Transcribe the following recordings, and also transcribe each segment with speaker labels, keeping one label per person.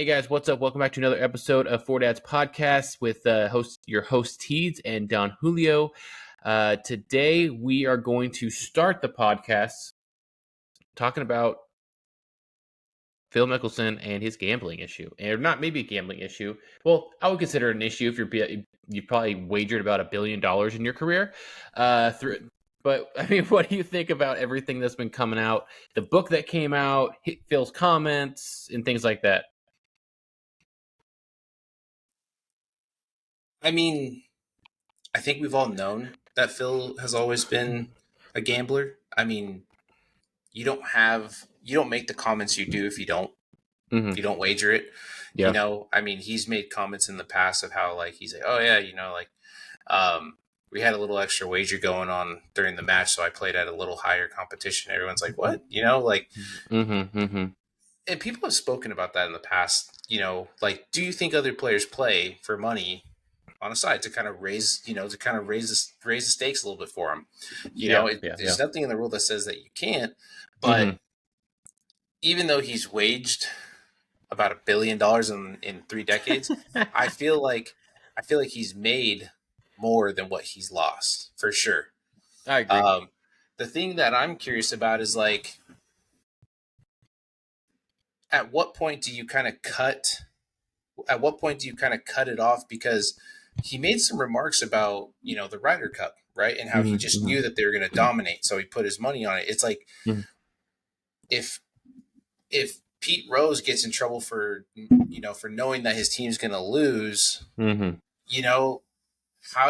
Speaker 1: guys, what's up? Welcome back to another episode of Four Dads Podcast with your host Teeds and Don Julio. Today we are going to start the podcast talking about Phil Mickelson and his gambling issue, or not maybe a gambling issue. Well, I would consider it an issue if you probably wagered about $1 billion in your career. But I mean, what do you think about everything that's been coming out? The book that came out, Phil's comments, and things like that.
Speaker 2: I mean, I think we've all known that Phil has always been a gambler. I mean, you don't make the comments you do if you don't wager it.
Speaker 1: Yeah.
Speaker 2: You know, I mean, he's made comments in the past of how he's like, oh yeah, we had a little extra wager going on during the match, so I played at a little higher competition. Everyone's like, what? And people have spoken about that in the past. Do you think other players play for money on a side to kind of raise the stakes a little bit for them? There's nothing in the rule that says that you can't, but even though he's waged about $1 billion in 3 decades, I feel like he's made more than what he's lost for sure.
Speaker 1: I agree.
Speaker 2: The thing that I'm curious about is at what point do you kind of cut it off? Because he made some remarks about, the Ryder Cup, right? And how he just knew that they were going to dominate. So he put his money on it. It's like, if Pete Rose gets in trouble for knowing that his team's going to lose, how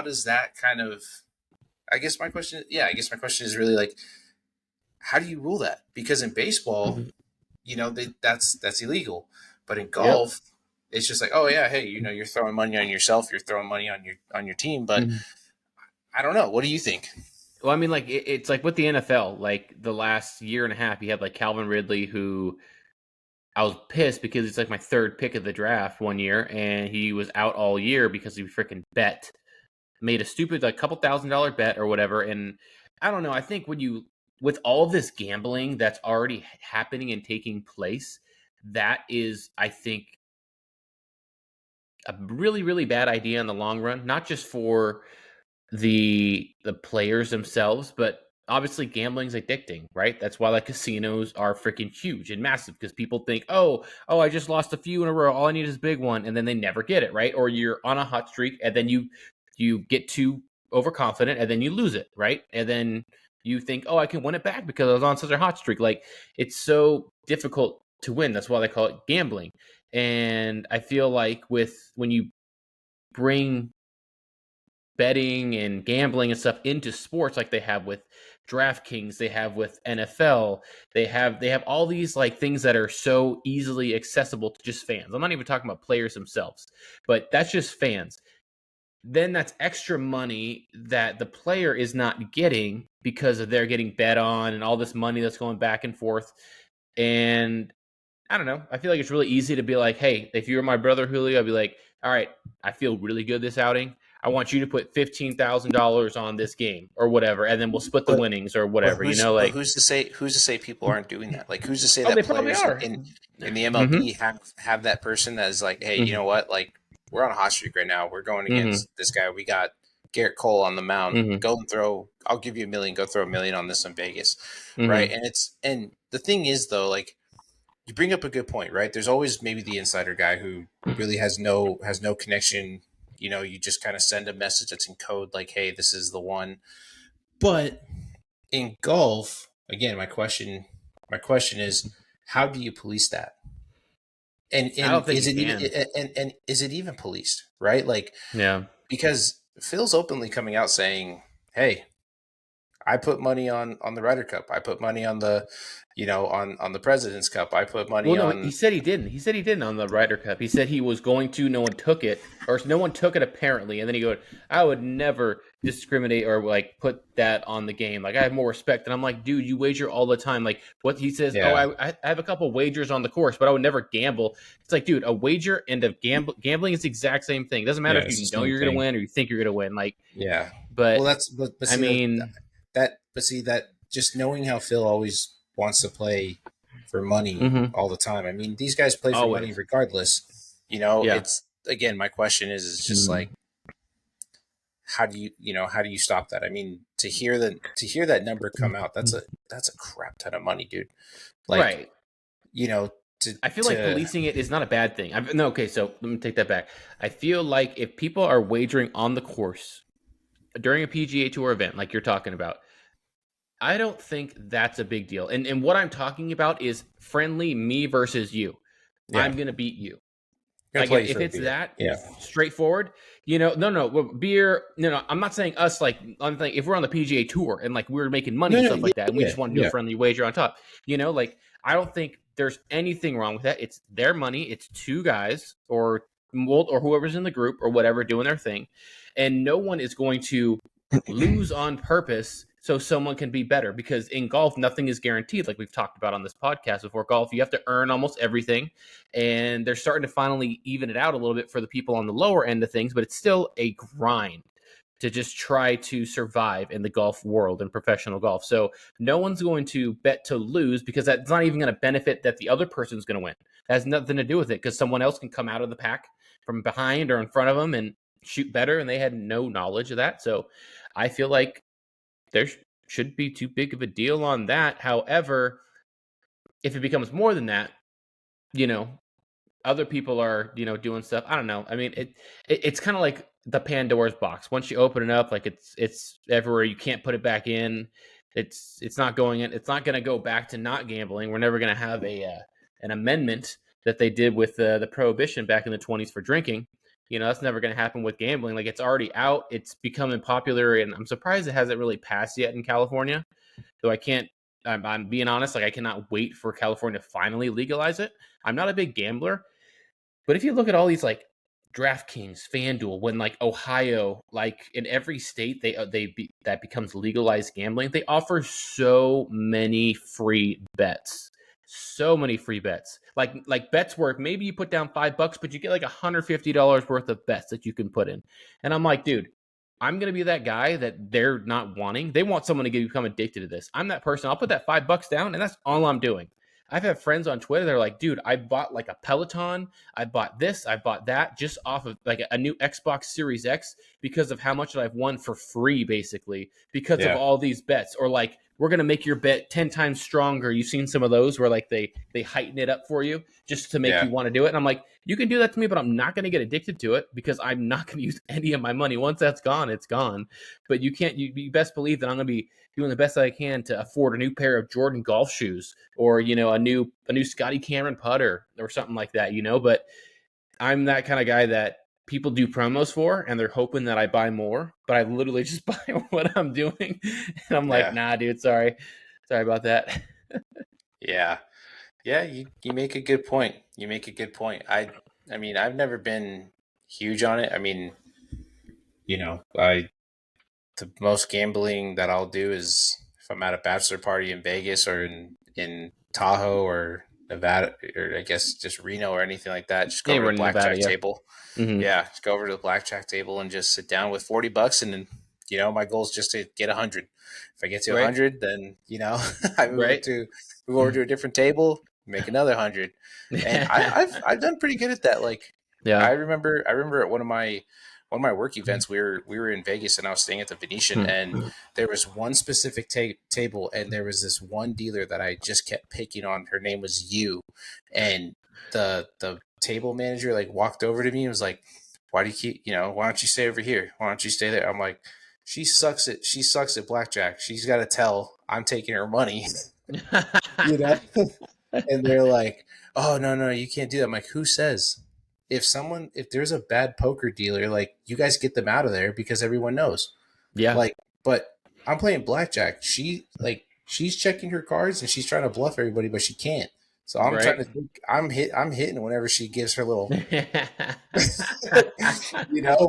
Speaker 2: does that kind of, I guess my question is really how do you rule that? Because in baseball, that's illegal, but in golf, it's just like, oh yeah, hey, you're throwing money on yourself, you're throwing money on your team, but I don't know. What do you think?
Speaker 1: Well, I mean, it's like with the NFL, the last year and a half, you had Calvin Ridley, who I was pissed because it's my third pick of the draft one year, and he was out all year because he freaking made a stupid couple $1,000 bet or whatever. And I don't know. I think with all of this gambling that's already happening and taking place, that is, I think, a really, really bad idea in the long run, not just for the players themselves, but obviously gambling's addicting, right? That's why casinos are freaking huge and massive, because people think, oh, I just lost a few in a row, all I need is a big one, and then they never get it, right? Or you're on a hot streak and then you get too overconfident and then you lose it, right? And then you think, oh, I can win it back because I was on such a hot streak. It's so difficult to win. That's why they call it gambling. And I feel when you bring betting and gambling and stuff into sports, like they have with DraftKings, they have with NFL, they have all these things that are so easily accessible to just fans. I'm not even talking about players themselves, but that's just fans. Then that's extra money that the player is not getting because they're getting bet on and all this money that's going back and forth. And I don't know. I feel like it's really easy to be like, hey, if you were my brother Julio, I'd be like, all right, I feel really good this outing. I want you to put $15,000 on this game or whatever, and then we'll split the winnings or whatever.
Speaker 2: Who's to say people aren't doing that? Who's to say that players in the MLB have that person that is like, hey, you know what? We're on a hot streak right now. We're going against this guy. We got Garrett Cole on the mound. Go and throw. I'll give you $1 million. Go throw $1 million on this in Vegas, right? And the thing is though, you bring up a good point, right? There's always maybe the insider guy who really has no connection. You just kind of send a message that's in code, hey, this is the one. But in golf, again, my question is, how do you police that? And
Speaker 1: I don't think
Speaker 2: is it even policed, right? Because Phil's openly coming out saying, hey, I put money on the Ryder Cup. I put money on the, on the President's Cup. I put money on.
Speaker 1: He said he didn't. He said he didn't on the Ryder Cup. He said he was going to. No one took it, or no one took it apparently. And then he goes, I would never discriminate or put that on the game. I have more respect. And I'm like, dude, you wager all the time. What he says, I have a couple wagers on the course, but I would never gamble. It's like, dude, a wager and gambling is the exact same thing. It doesn't matter if you know you're going to win or you think you're going to win. But
Speaker 2: that just knowing how Phil always wants to play for money
Speaker 1: Mm-hmm.
Speaker 2: all the time. I mean, these guys play for money
Speaker 1: Always.
Speaker 2: regardless. You know,
Speaker 1: Yeah.
Speaker 2: it's again, my question is just like, how do how do you stop that? I mean, to hear that number come out, that's a crap ton of money, dude. Like,
Speaker 1: Right.
Speaker 2: you know, to
Speaker 1: I feel like
Speaker 2: to
Speaker 1: policing it is not a bad thing. No, okay, so let me take that back. I feel like if people are wagering on the course during a PGA Tour event, like you're talking about, I don't think that's a big deal. And what I'm talking about is friendly me versus you.
Speaker 2: yeah,
Speaker 1: I'm gonna beat you.
Speaker 2: gonna
Speaker 1: Like
Speaker 2: play you
Speaker 1: if
Speaker 2: for a
Speaker 1: it's
Speaker 2: beer.
Speaker 1: that
Speaker 2: Yeah,
Speaker 1: straightforward, beer. No, I'm not saying us. Like I'm saying if we're on the PGA Tour and like we're making money
Speaker 2: no,
Speaker 1: and
Speaker 2: no,
Speaker 1: stuff
Speaker 2: yeah,
Speaker 1: like that, and we
Speaker 2: yeah,
Speaker 1: just want to do a
Speaker 2: yeah,
Speaker 1: friendly wager on top, like I don't think there's anything wrong with that. It's their money. It's two guys or whoever's in the group or whatever doing their thing, and no one is going to lose on purpose so someone can be better because in golf nothing is guaranteed like we've talked about on this podcast before. Golf, you have to earn almost everything, and they're starting to finally even it out a little bit for the people on the lower end of things, but it's still a grind to just try to survive in the golf world and professional golf. So no one's going to bet to lose because that's not even going to benefit that the other person's going to win. That has nothing to do with it because someone else can come out of the pack from behind or in front of them and shoot better, and they had no knowledge of that. So I feel like there shouldn't be too big of a deal on that. However, if it becomes more than that, you know, other people are, doing stuff. I don't know. I mean, it's kind of like the Pandora's box. Once you open it up, like it's everywhere. You can't put it back in. It's not going in. It's not going to go back to not gambling. We're never going to have an amendment that they did with the prohibition back in the 20s for drinking. That's never going to happen with gambling. Like it's already out. It's becoming popular, and I'm surprised it hasn't really passed yet in California. Though I can't. I'm being honest. Like I cannot wait for California to finally legalize it. I'm not a big gambler, but if you look at all these like DraftKings, FanDuel, when like Ohio, like in every state that becomes legalized gambling, they offer so many free bets. So many free bets. Like bets where maybe you put down $5, but you get like $150 worth of bets that you can put in. And I'm like, dude, I'm gonna be that guy that they're not wanting. They want someone to become addicted to this. I'm that person. I'll put that $5 down, and that's all I'm doing. I've had friends on Twitter. They're like, dude, I bought like a Peloton. I bought this. I bought that just off of like a new Xbox Series X because of how much I've won for free, basically, because of
Speaker 2: yeah,
Speaker 1: all these bets. Or like, we're going to make your bet 10 times stronger. You've seen some of those where like they heighten it up for you just to make
Speaker 2: yeah,
Speaker 1: you want to do it. And I'm like, you can do that to me, but I'm not going to get addicted to it because I'm not going to use any of my money. Once that's gone, it's gone. But you best believe that I'm going to be doing the best that I can to afford a new pair of Jordan golf shoes or a new Scotty Cameron putter or something like that, But I'm that kind of guy that people do promos for, and they're hoping that I buy more, but I literally just buy what I'm doing, and I'm like,
Speaker 2: yeah,
Speaker 1: nah, dude, sorry about that.
Speaker 2: yeah, yeah. You make a good point. You make a good point. I mean, I've never been huge on it. I mean, I the most gambling that I'll do is if I'm at a bachelor party in Vegas or in Tahoe or Nevada or I guess just Reno or anything like that. Just go over to
Speaker 1: Anywhere
Speaker 2: the
Speaker 1: in Nevada,
Speaker 2: blackjack
Speaker 1: yeah.
Speaker 2: table.
Speaker 1: Mm-hmm.
Speaker 2: Yeah, just go over to the blackjack table and just sit down with $40, and then my goal is just to get 100. If I get to
Speaker 1: Right,
Speaker 2: 100, then I
Speaker 1: right.
Speaker 2: move over to a different table, make another 100, and I've done pretty good at that. Like
Speaker 1: Yeah.
Speaker 2: I remember at one of my work events, we were in Vegas, and I was staying at the Venetian, and there was one specific table, and there was this one dealer that I just kept picking on. Her name was You, and the table manager like walked over to me and was like, "Why do you keep why don't you stay over here? Why don't you stay there?" I'm like, she sucks at blackjack. She's got to tell I'm taking her money, you know." And they're like, "Oh no, you can't do that." I'm like, "Who says?" If there's a bad poker dealer, like you guys get them out of there because everyone knows.
Speaker 1: Yeah.
Speaker 2: Like, but I'm playing blackjack. She's checking her cards and she's trying to bluff everybody, but she can't. So I'm trying
Speaker 1: Right.
Speaker 2: to think. I'm hitting whenever she gives her little,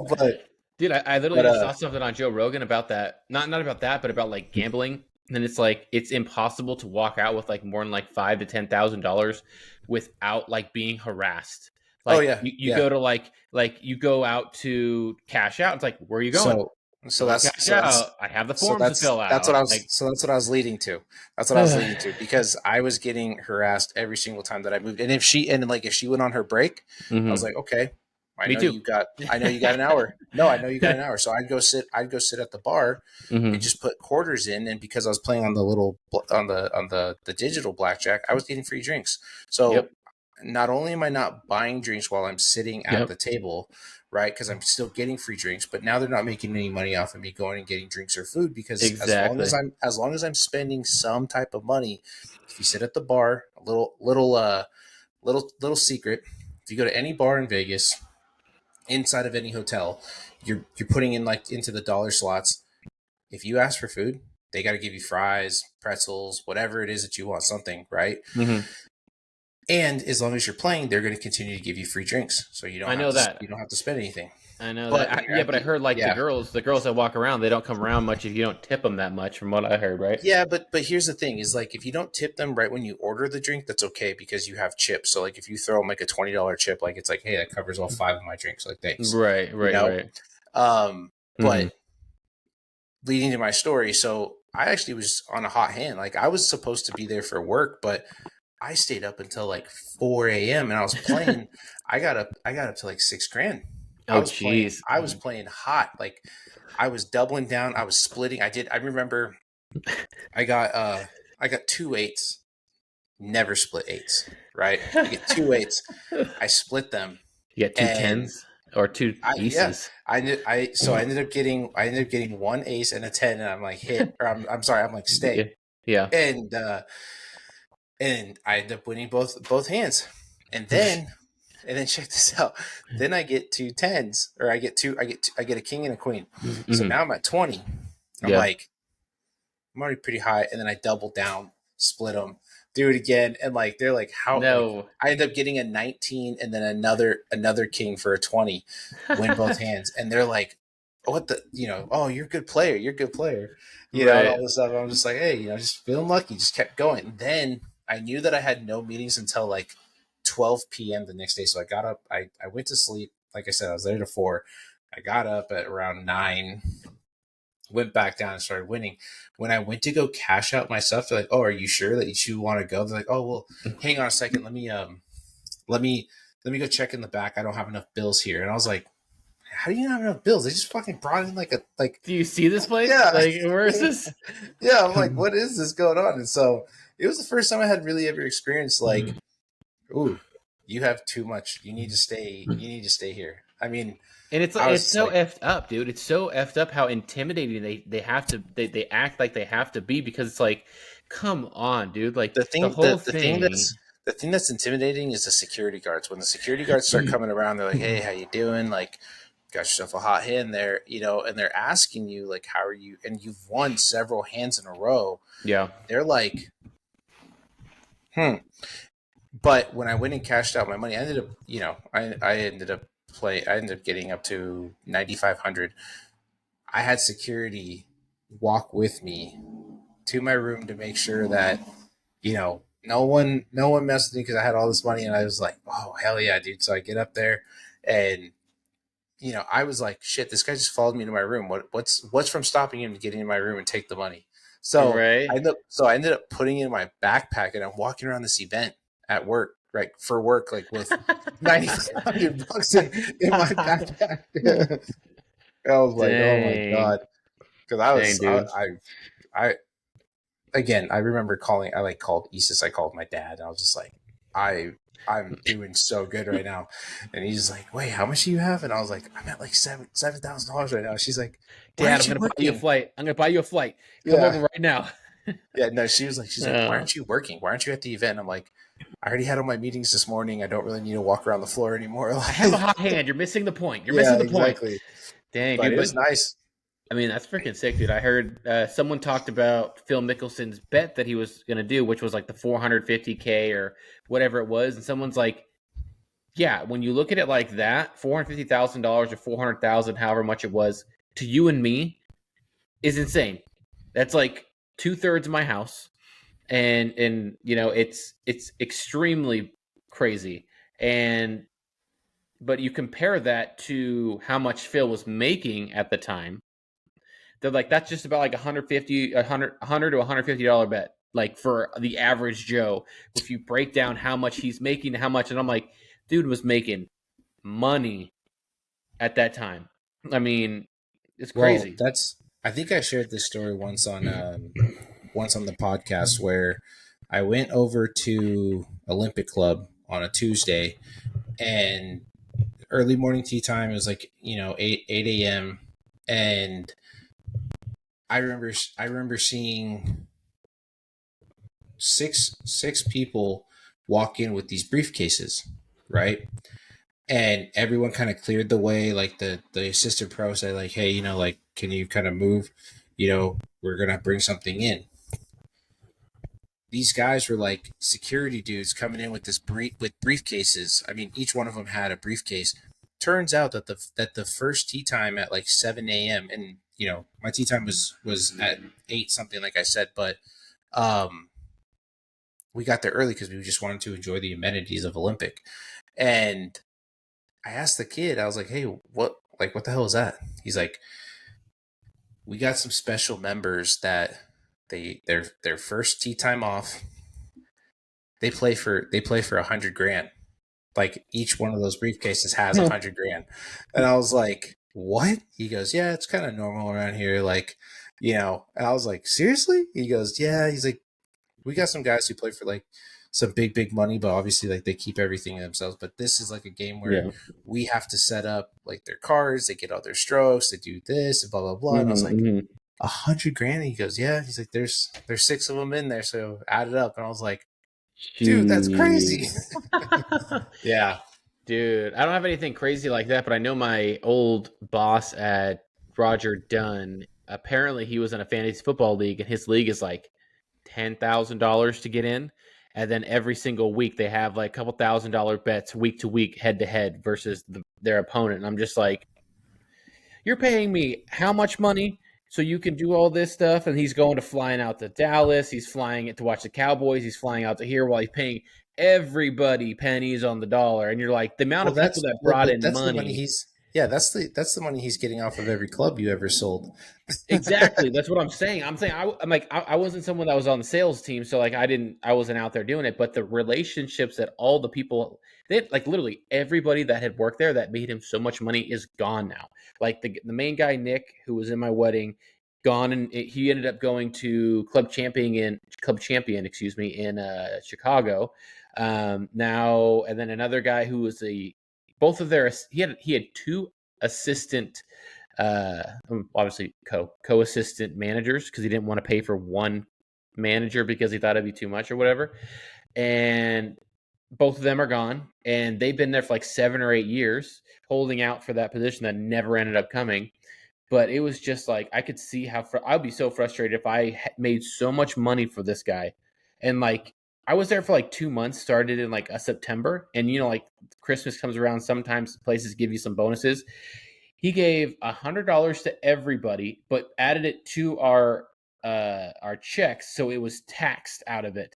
Speaker 2: But
Speaker 1: Dude, I literally
Speaker 2: but
Speaker 1: just saw something on Joe Rogan about that. Not about that, but about like gambling. And it's like it's impossible to walk out with like more than like $5,000 to $10,000 without like being harassed.
Speaker 2: oh
Speaker 1: Like
Speaker 2: yeah,
Speaker 1: you
Speaker 2: yeah.
Speaker 1: go to like you go out to cash out. It's like, where are you going?
Speaker 2: So So
Speaker 1: Don't cash out. I have the forms to fill out. Like,
Speaker 2: that's what I was leading to. That's what I was leading to because I was getting harassed every single time that I moved. And if she went on her break, I was
Speaker 1: mm-hmm.
Speaker 2: like, okay,
Speaker 1: Me too.
Speaker 2: I know you got an hour. No, I know you got an hour. So I'd go sit at the bar and
Speaker 1: mm-hmm.
Speaker 2: just put quarters in. And because I was playing on the the digital blackjack, I was getting free drinks. So
Speaker 1: Yep.
Speaker 2: not only am I not buying drinks while I'm sitting at
Speaker 1: Yep.
Speaker 2: the table, right? Because I'm still getting free drinks, but now they're not making any money off of me going and getting drinks or food because
Speaker 1: Exactly.
Speaker 2: as long as I'm spending some type of money, if you sit at the bar, a little secret, if you go to any bar in Vegas, inside of any hotel, you're putting in like into the dollar slots. If you ask for food, they got to give you fries, pretzels, whatever it is that you want, something, right?
Speaker 1: Mm-hmm.
Speaker 2: And as long as you're playing, they're going to continue to give you free drinks, so
Speaker 1: I know
Speaker 2: you
Speaker 1: that.
Speaker 2: don't have to spend anything.
Speaker 1: I know that.
Speaker 2: But when you're
Speaker 1: Yeah,
Speaker 2: at
Speaker 1: but I
Speaker 2: the
Speaker 1: heard like
Speaker 2: yeah
Speaker 1: the girls that walk around, they don't come around much if you don't tip them that much. From what I heard, right?
Speaker 2: yeah, but here's the thing: is like if you don't tip them right when you order the drink, that's okay because you have chips. So like if you throw them like a $20 chip, like it's like, hey, that covers all five of my drinks. Like thanks,
Speaker 1: Right.
Speaker 2: you
Speaker 1: Right.
Speaker 2: know.
Speaker 1: Right.
Speaker 2: But
Speaker 1: Mm-hmm.
Speaker 2: leading to my story, so I actually was on a hot hand. Like I was supposed to be there for work, but I stayed up until like 4 a.m. and I was playing. I got up to like $6 grand.
Speaker 1: Oh, jeez.
Speaker 2: I was playing hot. Like I was doubling down. I was splitting. I remember I got I got two eights. Never split eights. Right. I get two eights. I split them,
Speaker 1: You got two
Speaker 2: and
Speaker 1: tens or two
Speaker 2: yeah,
Speaker 1: aces.
Speaker 2: I ended up getting one ace and a 10, and I'm like hit, or I'm sorry, I'm like
Speaker 1: Yeah.
Speaker 2: stay,
Speaker 1: Yeah.
Speaker 2: and I end up winning both hands, and then check this out. Then I get two tens, or I get a king and a queen. So
Speaker 1: Mm-hmm.
Speaker 2: now I'm at 20. I'm
Speaker 1: Yeah.
Speaker 2: like I'm already pretty high, and then I double down, split them, do it again, and like they're like how like
Speaker 1: No.
Speaker 2: I end up getting a 19 and then another king for a 20, win both hands, and they're like, what the oh you're a good player, and
Speaker 1: Right.
Speaker 2: all this stuff. I'm just like hey just feeling lucky, just kept going. And then I knew that I had no meetings until like 12 p.m. the next day, so I got up, I went to sleep. Like I said, I was there to 4. I got up at around 9, went back down and started winning. When I went to go cash out my stuff, they're like, "Oh, are you sure that you want to go?" They're like, "Oh, well, hang on a second. Let me go check in the back. I don't have enough bills here." And I was like, "How do you not have enough bills? They just fucking brought in like a like
Speaker 1: Do you see this place?
Speaker 2: yeah,
Speaker 1: Like, where is this?
Speaker 2: yeah." I'm like, "What is this going on?" And so it was the first time I had really ever experienced like,
Speaker 1: Mhm.
Speaker 2: "Ooh, you have too much. You need to stay. You need to stay here." I mean,
Speaker 1: And it's
Speaker 2: I was
Speaker 1: it's
Speaker 2: just
Speaker 1: so
Speaker 2: like,
Speaker 1: effed up, dude. It's so effed up how intimidating they have to they act like they have to be because it's like, come on, dude. Like the whole thing.
Speaker 2: the thing that's intimidating is the security guards. When the security guards start coming around, they're like, "Hey, how you doing? Like, got yourself a hot hand there, and they're asking you like, how are you? And you've won several hands in a row.
Speaker 1: Yeah.
Speaker 2: They're like, hmm. But when I went and cashed out my money, I ended up, I ended up getting up to 9,500. I had security walk with me to my room to make sure that no one messed with me because I had all this money, and I was like, oh hell yeah, dude. So I get up there, and I was like, shit, this guy just followed me to my room. What's from stopping him to get into my room and take the money? So
Speaker 1: Right.
Speaker 2: I ended up putting it in my backpack, and I'm walking around this event at work, right, for work, like with $9,500 in my backpack. I was like, oh my
Speaker 1: Dang.
Speaker 2: god, because
Speaker 1: Dang, dude.
Speaker 2: I again, I remember calling. I like called Isis. I called my dad. I was just like, I'm doing so good right now, and he's like, wait, how much do you have? And I was like, I'm at like $7,000 right now. She's like, why
Speaker 1: Dad, I'm
Speaker 2: aren't you
Speaker 1: gonna buy you a
Speaker 2: working?
Speaker 1: flight. I'm gonna buy you a flight. Come
Speaker 2: Yeah,
Speaker 1: over right now.
Speaker 2: yeah. No, she's like, why
Speaker 1: Uh,
Speaker 2: aren't you working? Why aren't you at the event? I'm like, I already had all my meetings this morning. I don't really need to walk around the floor anymore.
Speaker 1: I have a
Speaker 2: Like,
Speaker 1: hot hand. You're missing the point. You're missing
Speaker 2: yeah,
Speaker 1: the point.
Speaker 2: exactly.
Speaker 1: Dang,
Speaker 2: But
Speaker 1: dude.
Speaker 2: it was
Speaker 1: But
Speaker 2: nice.
Speaker 1: I mean, that's freaking sick, dude. I heard someone talked about Phil Mickelson's bet that he was going to do, which was like the 450K or whatever it was. And someone's like, yeah, when you look at it like that, $450,000 or 400,000, however much it was, to you and me is insane. That's like 2/3 of my house. And it's extremely crazy. And but you compare that to how much Phil was making at the time, They're like, that's just about like 150, 100 to $150 bet, like for the average Joe. If you break down how much he's making, how much, and I'm like, dude was making money at that time. I mean, it's
Speaker 2: Well,
Speaker 1: crazy.
Speaker 2: I think I shared this story once on the podcast where I went over to Olympic Club on a Tuesday and early morning tea time. It was like 8 a.m. and I remember seeing six people walk in with these briefcases, right? And everyone kind of cleared the way. Like the assistant pro said, like, hey, like, can you kind of move? We're gonna bring something in. These guys were like security dudes coming in with with briefcases. I mean, each one of them had a briefcase. Turns out that the first tea time at like 7 a.m. and my tea time was at 8 something, like I said, but um we got there early because we just wanted to enjoy the amenities of Olympic. And I asked the kid, I was like, hey, what the hell is that? He's like, we got some special members that their first tea time off, they play for 100 grand. Like each one of those briefcases has 100 grand. And I was like, what? He goes, yeah, it's kind of normal around here. Like, and I was like, seriously? He goes, yeah. He's like, we got some guys who play for like some big money, but obviously like they keep everything to themselves. But this is like a game where
Speaker 1: Yeah.
Speaker 2: we have to set up like their cards, they get all their strokes, they do this and blah blah blah. And I was like,
Speaker 1: Mm-hmm.
Speaker 2: 100 grand? And he goes, yeah. He's like, there's six of them in there, so add it up. And I was like, dude, that's crazy.
Speaker 1: Jeez.
Speaker 2: Yeah.
Speaker 1: Dude, I don't have anything crazy like that, but I know my old boss at Roger Dunn. Apparently, he was in a fantasy football league, and his league is like $10,000 to get in. And then every single week, they have like a couple $1,000 bets week to week, head to head versus their opponent. And I'm just like, you're paying me how much money so you can do all this stuff? And he's going to flying out to Dallas. He's flying to watch the Cowboys. He's flying out to here while he's paying everybody pennies on the dollar. And you're like, the amount
Speaker 2: Well,
Speaker 1: of people that brought
Speaker 2: but
Speaker 1: in
Speaker 2: that's the money
Speaker 1: money.
Speaker 2: that's the money he's getting off of every club you ever sold.
Speaker 1: Exactly. That's what I'm saying. I'm saying I'm like I wasn't someone that was on the sales team, so like I wasn't out there doing it. But the relationships that all the people, they like literally everybody that had worked there that made him so much money is gone now. Like the main guy Nick, who was in my wedding, gone, and he ended up going to Club Champion, excuse me, in Chicago. Now and then another guy who was both of their he had two assistant obviously co-assistant managers because he didn't want to pay for one manager because he thought it'd be too much or whatever. And both of them are gone, and they've been there for like 7 or 8 years holding out for that position that never ended up coming. But it was just like I could see how I'd be so frustrated if I made so much money for this guy, and like I was there for like 2 months, started in like a September, and like Christmas comes around, sometimes places give you some bonuses. He gave $100 to everybody, but added it to our checks, so it was taxed out of it.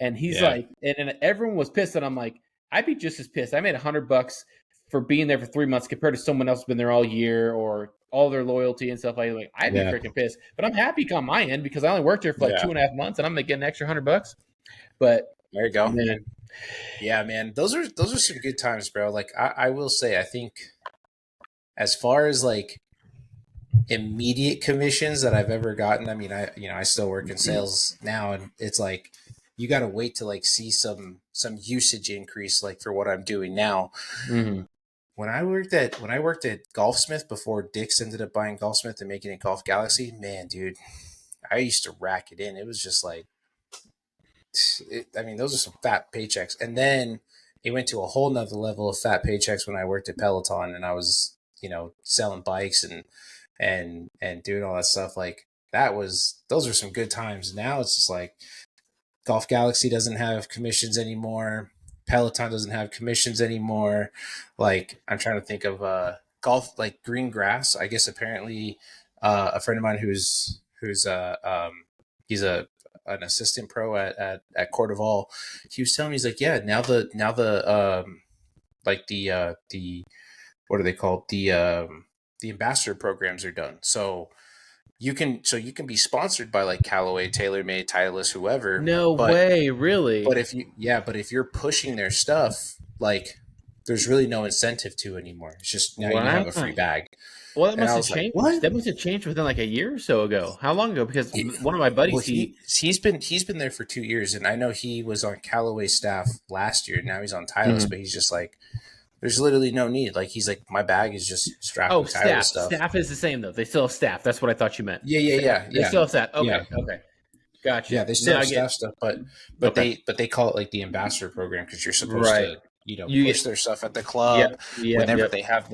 Speaker 1: And he's
Speaker 2: Yeah.
Speaker 1: like, and everyone was pissed, and I'm like, I'd be just as pissed. I made $100 for being there for 3 months compared to someone else who's been there all year or all their loyalty and stuff like that. Like, I'd be
Speaker 2: Yeah.
Speaker 1: freaking pissed. But I'm happy on my end because I only worked here for like
Speaker 2: Yeah.
Speaker 1: 2.5 months, and I'm gonna get an extra $100. But
Speaker 2: There you go.
Speaker 1: man,
Speaker 2: Yeah, man. Those are some good times, bro. Like I will say, I think as far as like immediate commissions that I've ever gotten, I mean, I still work in sales now, and it's like you got to wait to like see some usage increase, like for what I'm doing now.
Speaker 1: mm-hmm.
Speaker 2: When I worked at Golfsmith before Dick's ended up buying Golfsmith and making it Golf Galaxy, man, dude, I used to rack it in. It was just like, I mean, those are some fat paychecks. And then it went to a whole nother level of fat paychecks when I worked at Peloton and I was, selling bikes and doing all that stuff. Like those are some good times. Now it's just like Golf Galaxy doesn't have commissions anymore. Peloton doesn't have commissions anymore. Like I'm trying to think of golf, like green grass. I guess apparently a friend of mine he's an assistant pro at Cordoval. He was telling me, he's like, yeah, now the like the what are they called, the ambassador programs are done. So you can be sponsored by like Callaway, TaylorMade, Titleist, whoever,
Speaker 1: No
Speaker 2: but
Speaker 1: way, really?
Speaker 2: but if you're pushing their stuff, like there's really no incentive to anymore. It's just now you have a free
Speaker 1: Wow.
Speaker 2: bag.
Speaker 1: Well, that
Speaker 2: And
Speaker 1: must
Speaker 2: I
Speaker 1: have
Speaker 2: was like,
Speaker 1: changed.
Speaker 2: what?
Speaker 1: That must have changed within like a year or so ago. How long ago? Because
Speaker 2: It,
Speaker 1: one of my
Speaker 2: well,
Speaker 1: buddies, he.
Speaker 2: he's been there for 2 years, and I know he was on Callaway staff last year. Now he's on Titleist,
Speaker 1: Mhm.
Speaker 2: but he's just like, there's literally no need. Like he's like, my bag is just strapped
Speaker 1: Oh,
Speaker 2: with Titleist
Speaker 1: staff.
Speaker 2: stuff.
Speaker 1: Staff is the same though. They still have staff. That's what I thought you meant. Staff. They
Speaker 2: Yeah,
Speaker 1: still have staff.
Speaker 2: yeah.
Speaker 1: Okay. Okay. Gotcha.
Speaker 2: Yeah, they still
Speaker 1: Now
Speaker 2: have
Speaker 1: I get.
Speaker 2: staff stuff, but
Speaker 1: Okay.
Speaker 2: they call it like the ambassador program because you're supposed
Speaker 1: Right.
Speaker 2: to
Speaker 1: You
Speaker 2: push
Speaker 1: get.
Speaker 2: their stuff at the
Speaker 1: Yep.
Speaker 2: club
Speaker 1: Yep. Yep.
Speaker 2: whenever they have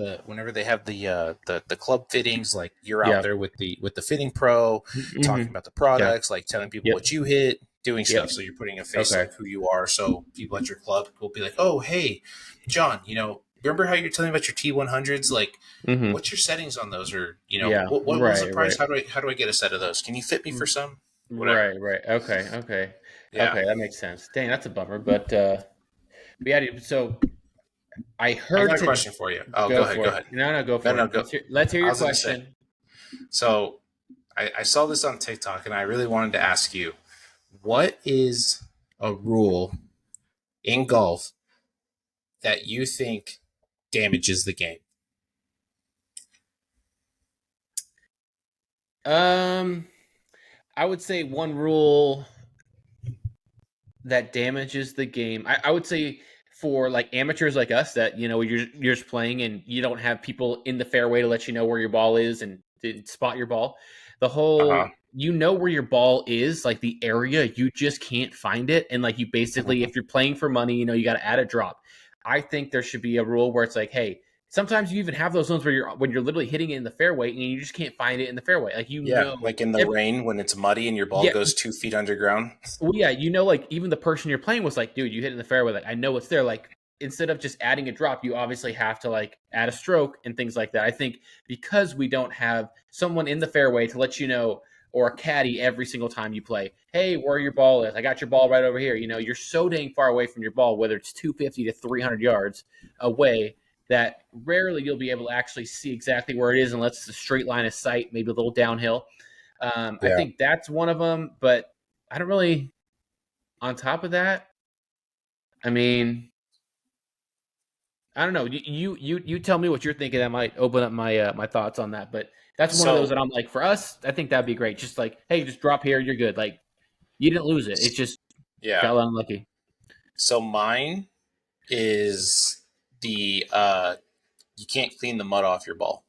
Speaker 2: the club fittings, like you're out
Speaker 1: Yep.
Speaker 2: there with the fitting pro talking
Speaker 1: Mm-hmm.
Speaker 2: about the
Speaker 1: Yeah.
Speaker 2: products, like telling people
Speaker 1: Yep.
Speaker 2: what you hit, doing
Speaker 1: Yep.
Speaker 2: stuff, so you're putting a face to
Speaker 1: Okay.
Speaker 2: like who you are, so people at your club will be like, oh hey John, remember how you're telling me about your T100s, like
Speaker 1: Mm-hmm.
Speaker 2: what's your settings on those, or
Speaker 1: Yeah.
Speaker 2: what was the
Speaker 1: Right.
Speaker 2: price,
Speaker 1: Right.
Speaker 2: how do I get a set of those, can you fit me for some, whatever.
Speaker 1: Right. Right. Okay. Okay.
Speaker 2: Yeah.
Speaker 1: Okay. That makes sense. Dang, that's a bummer. But yeah, dude, so I
Speaker 2: I
Speaker 1: heard
Speaker 2: got a
Speaker 1: to
Speaker 2: question for you. Oh, go
Speaker 1: go
Speaker 2: ahead.
Speaker 1: for
Speaker 2: Go
Speaker 1: it.
Speaker 2: ahead.
Speaker 1: No, no, go
Speaker 2: No,
Speaker 1: for
Speaker 2: no,
Speaker 1: it.
Speaker 2: go.
Speaker 1: Let's hear
Speaker 2: I
Speaker 1: your
Speaker 2: was going to say.
Speaker 1: question.
Speaker 2: So I saw this on TikTok, and I really wanted to ask you, what is a rule in golf that you think damages the game?
Speaker 1: Um, I would say one rule that damages the game. I would say for like amateurs like us that you're just playing and you don't have people in the fairway to let you know where your ball is and to spot your ball. The
Speaker 2: Uh huh.
Speaker 1: whole where your ball is, like the area, you just can't find it, and like you basically,
Speaker 2: Mm-hmm.
Speaker 1: if you're playing for money, you got to add a drop. I think there should be a rule where it's like, hey, sometimes you even have those zones where you're literally hitting it in the fairway and you just can't find it in the fairway. Like
Speaker 2: Yeah, like in the
Speaker 1: every,
Speaker 2: rain when it's muddy and your ball
Speaker 1: yeah,
Speaker 2: goes 2 feet underground.
Speaker 1: well, yeah, like even the person you're playing was like, dude, you hit in the fairway. Like, I know it's there. Like, instead of just adding a drop, you obviously have to like add a stroke and things like that. I think because we don't have someone in the fairway to let you know, or a caddy every single time you play, hey, where your ball is. I got your ball right over here. You're so dang far away from your ball, whether it's 250 to 300 yards away, that rarely you'll be able to actually see exactly where it is unless it's a straight line of sight, maybe a little downhill. I
Speaker 2: Yeah.
Speaker 1: think that's one of them, but I don't really. On top of that, I mean, I don't know. You tell me what you're thinking. That might open up my thoughts on that. But that's one of those
Speaker 2: So
Speaker 1: that I'm like, for us, I think that'd be great. Just like, hey, just drop here, you're good. Like, you didn't lose it. It's just
Speaker 2: yeah.
Speaker 1: got unlucky.
Speaker 2: So mine is the you can't clean the mud off your ball.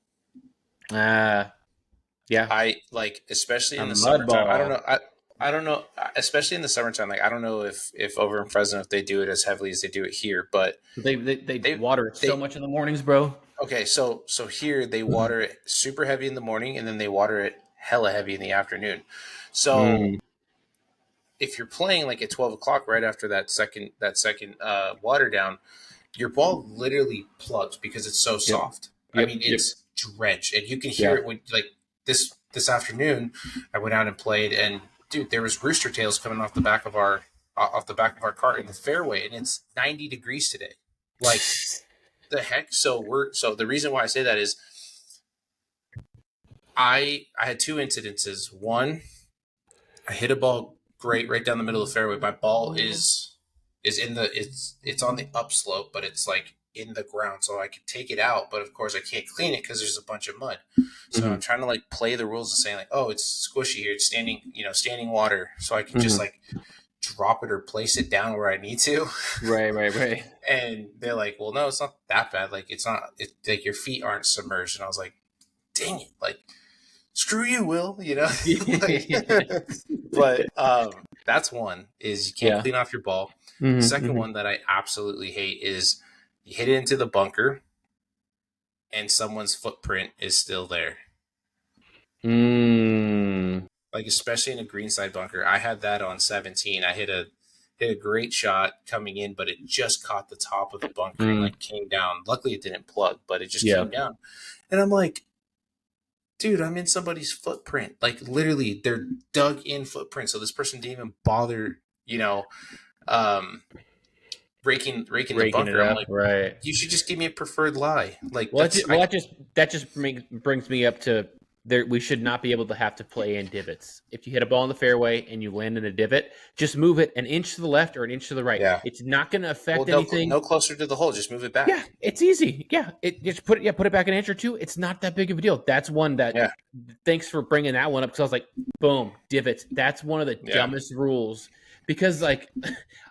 Speaker 1: Yeah,
Speaker 2: I like, especially in
Speaker 1: on
Speaker 2: the
Speaker 1: the mud
Speaker 2: summertime. I don't
Speaker 1: ball.
Speaker 2: know. I don't know, especially in the summertime. Like I don't know if over in Fresno if they do it as heavily as they do it here, but
Speaker 1: They
Speaker 2: they
Speaker 1: water it so
Speaker 2: they
Speaker 1: much in the mornings, bro.
Speaker 2: okay. So here they water it super heavy in the morning, and then they water it hella heavy in the afternoon. So
Speaker 1: Mm,
Speaker 2: if you're playing like at 12 o'clock, right after that second water down, your ball literally plugs because it's so
Speaker 1: yep,
Speaker 2: soft. I
Speaker 1: yep,
Speaker 2: mean,
Speaker 1: yep.
Speaker 2: it's drenched, and you can hear
Speaker 1: Yeah.
Speaker 2: it when like this afternoon. I went out and played, and dude, there was rooster tails coming off the back of our cart in the fairway, and it's 90 degrees today. Like the heck. So the reason why I say that is I had two incidences. One, I hit a ball great right down the middle of the fairway. My ball is in the it's on the upslope, but it's like in the ground, so I can take it out. But of course, I can't clean it because there's a bunch of mud. So
Speaker 1: Hmm.
Speaker 2: I'm trying to like play the rules and saying like, oh, it's squishy here, it's standing water, so I can just
Speaker 1: Hmm.
Speaker 2: like drop it or place it down where I need to.
Speaker 1: Right, right, right.
Speaker 2: And they're like, well, no, it's not that bad. Like it's not. It like your feet aren't submerged. And I was like, dang it, like screw you, Will. Like, but that's one is you can't
Speaker 1: Yeah.
Speaker 2: clean off your ball. The
Speaker 1: Hmm.
Speaker 2: second
Speaker 1: Hmm.
Speaker 2: one that I absolutely hate is you hit it into the bunker and someone's footprint is still there.
Speaker 1: Mm.
Speaker 2: Like especially in a greenside bunker. I had that on 17. I hit a great shot coming in, but it just caught the top of the bunker and
Speaker 1: Mm.
Speaker 2: like came down. Luckily it didn't plug, but it just
Speaker 1: Yeah.
Speaker 2: came down. And I'm like, dude, I'm in somebody's footprint. Like literally, they're dug in footprint. So this person didn't even bother, um, raking the
Speaker 1: Raking it
Speaker 2: bunker. I'm
Speaker 1: up,
Speaker 2: like,
Speaker 1: right?
Speaker 2: you should just give me a preferred lie. Like
Speaker 1: Well,
Speaker 2: that's I
Speaker 1: that just brings me up to we should not be able to have to play in divots. If you hit a ball in the fairway and you land in a divot, just move it an inch to the left or an inch to the right.
Speaker 2: Yeah.
Speaker 1: It's not going to
Speaker 2: Well,
Speaker 1: affect
Speaker 2: no,
Speaker 1: anything.
Speaker 2: no closer to the hole. Just move it
Speaker 1: Yeah,
Speaker 2: back.
Speaker 1: it's easy. Yeah, just put it back an inch or two. It's not that big of a deal. That's one that.
Speaker 2: Yeah.
Speaker 1: Thanks for bringing that one up because I was like, boom, divots. That's one of the
Speaker 2: Yeah.
Speaker 1: dumbest rules because like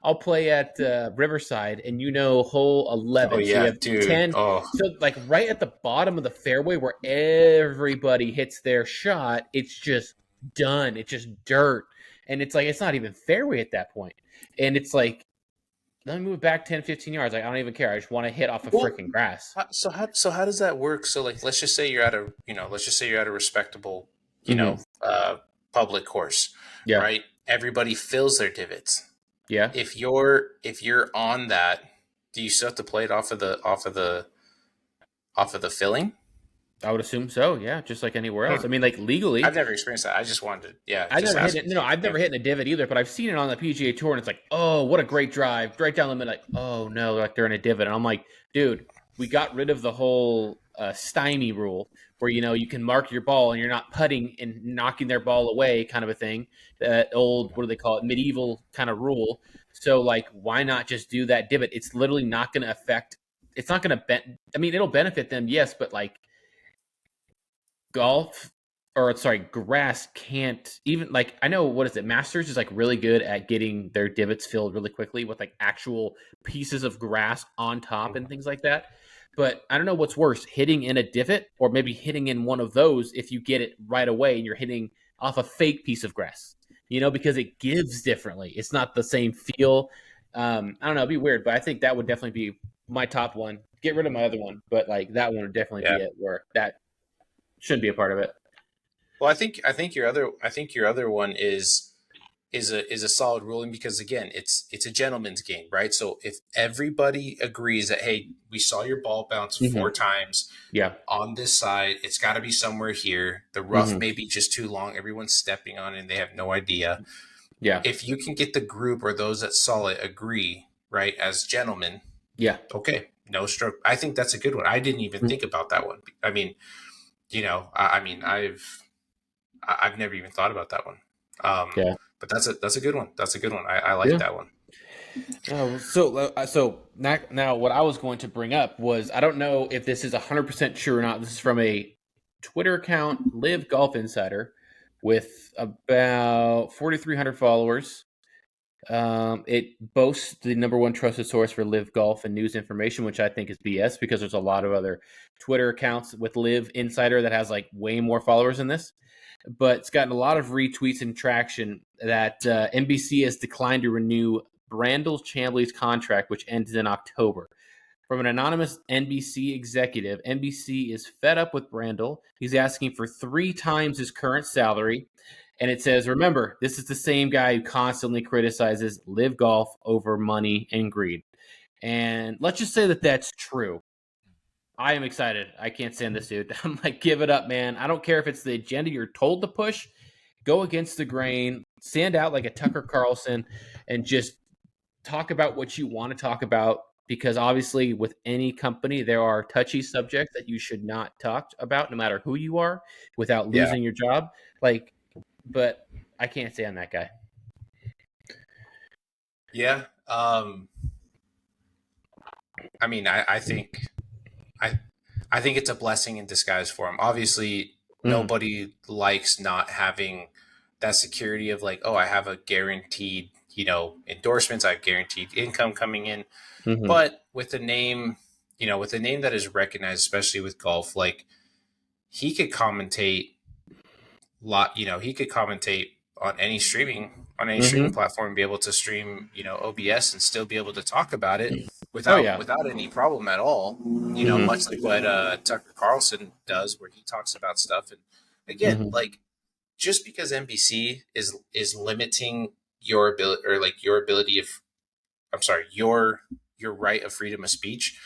Speaker 1: I'll play at Riverside and hole
Speaker 2: Oh
Speaker 1: 11, so you
Speaker 2: yeah,
Speaker 1: have
Speaker 2: dude.
Speaker 1: 10.
Speaker 2: Oh
Speaker 1: So like right at the bottom of the fairway where everybody hits their shot, it's just done. It's just dirt, and it's like it's not even fairway at that point, and it's like let me move it back 10, 15 yards. Like, I don't even care. I just want to hit off of
Speaker 2: well.
Speaker 1: freaking grass.
Speaker 2: So how does that work? So like, let's just say you're at a respectable,
Speaker 1: Mhm.
Speaker 2: public course,
Speaker 1: Yeah.
Speaker 2: right? Everybody fills their divots.
Speaker 1: Yeah.
Speaker 2: If you're on that, do you still have to play it off of the filling?
Speaker 1: I would assume so. Yeah. Just like anywhere else.
Speaker 2: Hmm.
Speaker 1: I mean, like legally,
Speaker 2: I've never experienced that. I just wanted to, yeah,
Speaker 1: I've
Speaker 2: just
Speaker 1: never hit
Speaker 2: ask.
Speaker 1: it. No, I've never hit in a divot either, but I've seen it on the PGA Tour, and it's like, oh, what a great drive, right down the middle. Like, oh no, like they're in a divot, and I'm like, dude, we got rid of the whole stymie rule, where you can mark your ball and you're not putting and knocking their ball away, kind of a thing. That old, what do they call it, medieval kind of rule. So like, why not just do that divot? It's literally not going to affect. It's not going to. I mean, it'll benefit them, yes, but like golf or sorry, grass can't even like I know what is it? Masters is like really good at getting their divots filled really quickly with like actual pieces of grass on top and things like that. But I don't know what's worse, hitting in a divot or maybe hitting in one of those if you get it right away and you're hitting off a fake piece of grass. Because it gives differently. It's not the same feel. I don't know, it'd be weird, but I think that would definitely be my top one. Get rid of my other one, but like that one would definitely
Speaker 2: Yeah.
Speaker 1: be it where that shouldn't be a part of it.
Speaker 2: Well, I think your other one is a solid ruling because again, it's a gentleman's game, right? So if everybody agrees that hey, we saw your ball bounce
Speaker 1: Mm-hmm.
Speaker 2: 4 times
Speaker 1: Yeah.
Speaker 2: on this side, it's got to be somewhere here. The rough
Speaker 1: Mm-hmm.
Speaker 2: may be just too long. Everyone's stepping on it and they have no idea.
Speaker 1: Yeah.
Speaker 2: If you can get the group or those that saw it agree, right, as gentlemen,
Speaker 1: Yeah.
Speaker 2: okay, no stroke. I think that's a good one. I didn't even
Speaker 1: Mhm.
Speaker 2: think about that one. I mean, I've never even thought about that one.
Speaker 1: Yeah.
Speaker 2: But that's a good one. That's a good one. I like
Speaker 1: Yeah.
Speaker 2: that one.
Speaker 1: So now what I was going to bring up was I don't know if this is 100% true or not. This is from a Twitter account, Live Golf Insider, with about 4,300 followers. It boasts the number one trusted source for live golf and news information, which I think is BS because there's a lot of other Twitter accounts with Live Insider that has like way more followers than this. But it's gotten a lot of retweets and traction that NBC has declined to renew Brandel Chambly's contract, which ends in October. From an anonymous NBC executive, NBC is fed up with Brandel. He's asking for 3 times his current salary. And it says, remember, this is the same guy who constantly criticizes live golf over money and greed. And let's just say that that's true. I am excited. I can't stand this dude. I'm like, give it up, man. I don't care if it's the agenda you're told to push. Go against the grain. Stand out like a Tucker Carlson and just talk about what you want to talk about. Because obviously, with any company, there are touchy subjects that you should not talk about, no matter who you are, without
Speaker 2: Yeah.
Speaker 1: losing your job. But I can't stand that guy.
Speaker 2: Yeah. I mean, I think it's a blessing in disguise for him. Obviously, nobody likes not having that security of like, oh, I have a guaranteed, endorsements, I have guaranteed income coming in.
Speaker 1: Mm-hmm.
Speaker 2: But with a name that is recognized, especially with golf, like he could commentate he could commentate on any streaming platform and be able to stream, OBS and still be able to talk about it
Speaker 1: Oh yeah.
Speaker 2: without any problem at all. Much like what Tucker Carlson does, where he talks about stuff. And again, like just because NBC is limiting your ability or like your ability of, I'm sorry, your right of freedom of speech.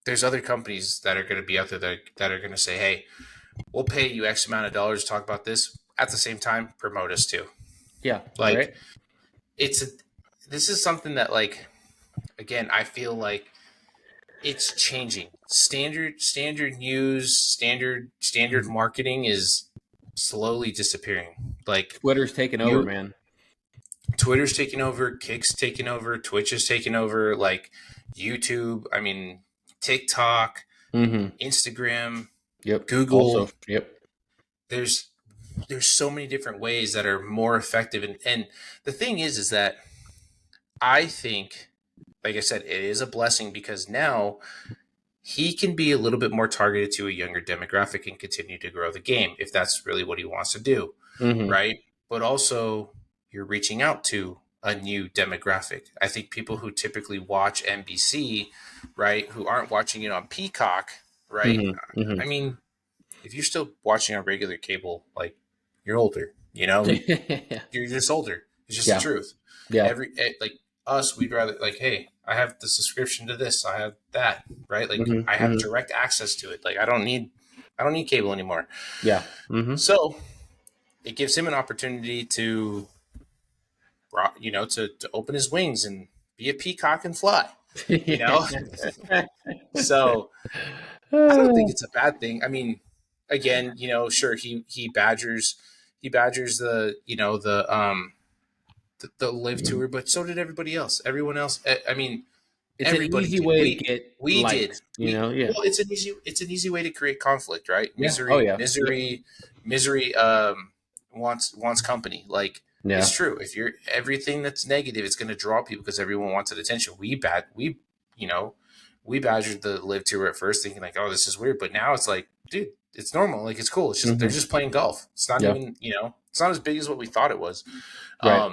Speaker 2: There's other companies that are going to be out there that are going to say, hey, we'll pay you X amount of dollars to talk about this. At the same time, promote us too.
Speaker 1: Yeah.
Speaker 2: Like
Speaker 1: Right.
Speaker 2: this is something that like, again, I feel like it's changing. Standard news, standard marketing is slowly disappearing. Like
Speaker 1: Twitter's taking over, man.
Speaker 2: Twitter's taking over, Kick's taking over, Twitch is taking over, like YouTube, I mean, TikTok, Instagram,
Speaker 1: Yep.
Speaker 2: Google.
Speaker 1: Also, yep.
Speaker 2: There's so many different ways that are more effective, and the thing is that I think, like I said, it is a blessing because now he can be a little bit more targeted to a younger demographic and continue to grow the game if that's really what he wants to do, right? But also, you're reaching out to a new demographic. I think people who typically watch NBC, right, who aren't watching it on Peacock, right? I mean, if you're still watching on regular cable, like, you're older, you know, you're just older. It's just the truth.
Speaker 1: Yeah.
Speaker 2: Like us, we'd rather, like, hey, I have the subscription to this, I have that, right? Like, I have direct access to it. Like, I don't need cable anymore.
Speaker 1: Yeah.
Speaker 2: So it gives him an opportunity to, you know, to open his wings and be a peacock and fly, you know? So I don't think it's a bad thing. I mean, again, you know, sure, he badgers the, you know, the live tour, but so did everybody else. Everyone else. I mean,
Speaker 1: it's
Speaker 2: everybody
Speaker 1: an easy
Speaker 2: did.
Speaker 1: way to get
Speaker 2: we
Speaker 1: likes,
Speaker 2: did.
Speaker 1: You know, yeah.
Speaker 2: Well, it's an easy way to create conflict, right?
Speaker 1: Yeah.
Speaker 2: Misery wants company. Like, it's true. If you're everything that's negative, it's going to draw people because everyone wants attention. We badgered the live tour at first, thinking like, oh, this is weird, but now it's like, dude, it's normal. Like, it's cool. It's just they're just playing golf. It's not even, you know, it's not as big as what we thought it was.
Speaker 1: Right.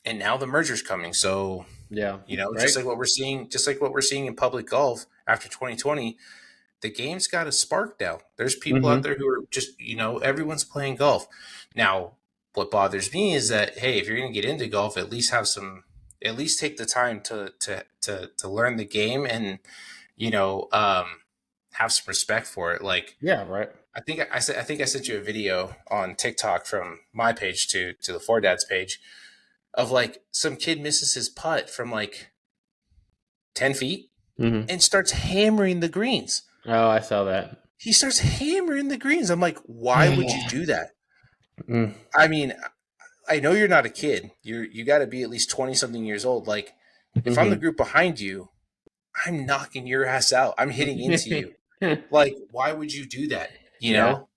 Speaker 2: And now the merger's coming. So, you know, just like what we're seeing in public golf after 2020, the game's got a spark now. There's people out there who are just, you know, everyone's playing golf. Now, what bothers me is that, hey, if you're going to get into golf, at least take the time to learn the game and, you know, have some respect for it. Like, I think I sent you a video on TikTok from my page to the Fore Dad's page of, like, some kid misses his putt from like 10 feet and starts hammering the greens.
Speaker 1: Oh, I saw that.
Speaker 2: He starts hammering the greens. I'm like, why would you do that? I mean, I know you're not a kid. You got to be at least 20 something years old. Like, if I'm the group behind you, I'm knocking your ass out. I'm hitting into you. Like, why would you do that? You know?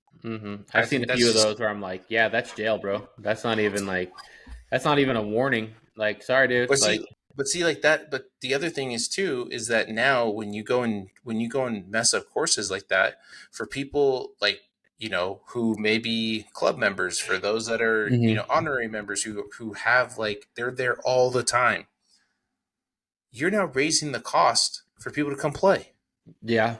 Speaker 1: I've seen a few of those where I'm like, yeah, that's jail, bro. That's not even a warning. Like, sorry, dude.
Speaker 2: But see, like that. But the other thing is too, is that now when you go and mess up courses like that, for people like, you know, who may be club members, for those that are, you know, honorary members who have, like, they're there all the time. You're now raising the cost for people to come play.
Speaker 1: Yeah.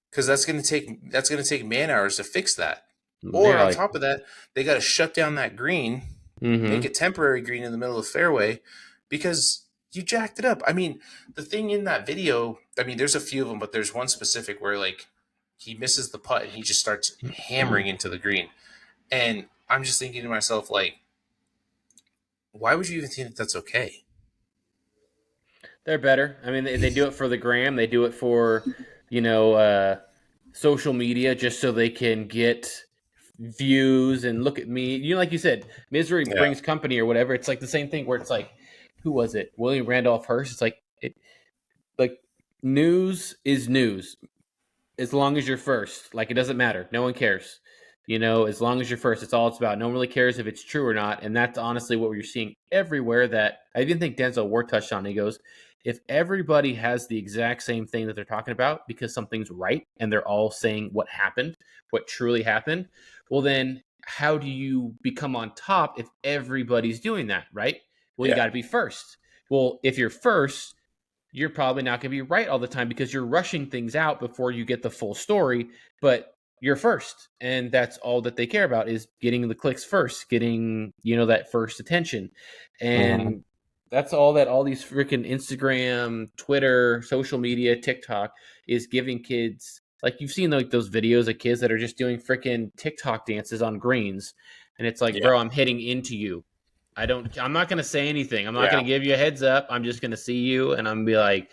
Speaker 2: Because that's going to take man hours to fix that. Or on top of that, they got to shut down that green, make a temporary green in the middle of the fairway because you jacked it up. I mean, the thing in that video, I mean, there's a few of them, but there's one specific where, like, he misses the putt and he just starts hammering into the green. And I'm just thinking to myself, like, why would you even think that that's okay?
Speaker 1: They're better. I mean, they do it for the gram. They do it for, you know, social media just so they can get views and look at me. You know, like you said, misery brings company or whatever. It's like the same thing where it's like, who was it? William Randolph Hearst. It's like news is news as long as you're first. Like, it doesn't matter. No one cares. You know, as long as you're first, it's all it's about. No one really cares if it's true or not. And that's honestly what you're seeing everywhere. That I even think Denzel Ward touched on. He goes, if everybody has the exact same thing that they're talking about because something's right and they're all saying what happened, what truly happened, well, then how do you become on top if everybody's doing that, right? Well, you got to be first. Well, if you're first, you're probably not going to be right all the time because you're rushing things out before you get the full story, but you're first. And that's all that they care about is getting the clicks first, getting, you know, that first attention. And that's all that all these freaking Instagram, Twitter, social media, TikTok is giving kids. Like, you've seen like those videos of kids that are just doing freaking TikTok dances on greens. And it's like, bro, I'm hitting into you. I'm not going to say anything. I'm not going to give you a heads up. I'm just going to see you. And I'm going to be like,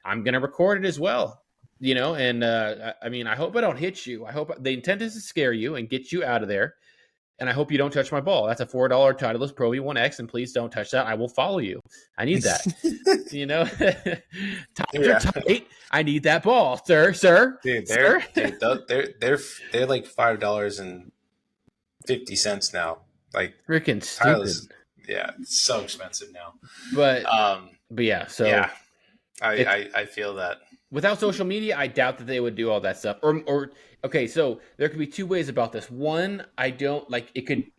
Speaker 1: I'm going to record it as well. And I mean, I hope I don't hit you. I hope the intent is to scare you and get you out of there. And I hope you don't touch my ball. That's a $4 Titleist Pro V1X, and please don't touch that. I will follow you. I need that. Times are tight. I need that ball, sir.
Speaker 2: Dude,
Speaker 1: sir.
Speaker 2: they're like $5.50 now. Like
Speaker 1: Freaking stupid.
Speaker 2: Yeah, it's so expensive now.
Speaker 1: But yeah, so
Speaker 2: yeah, I feel that.
Speaker 1: Without social media, I doubt that they would do all that stuff. Or okay, so there could be two ways about this. One, I don't like it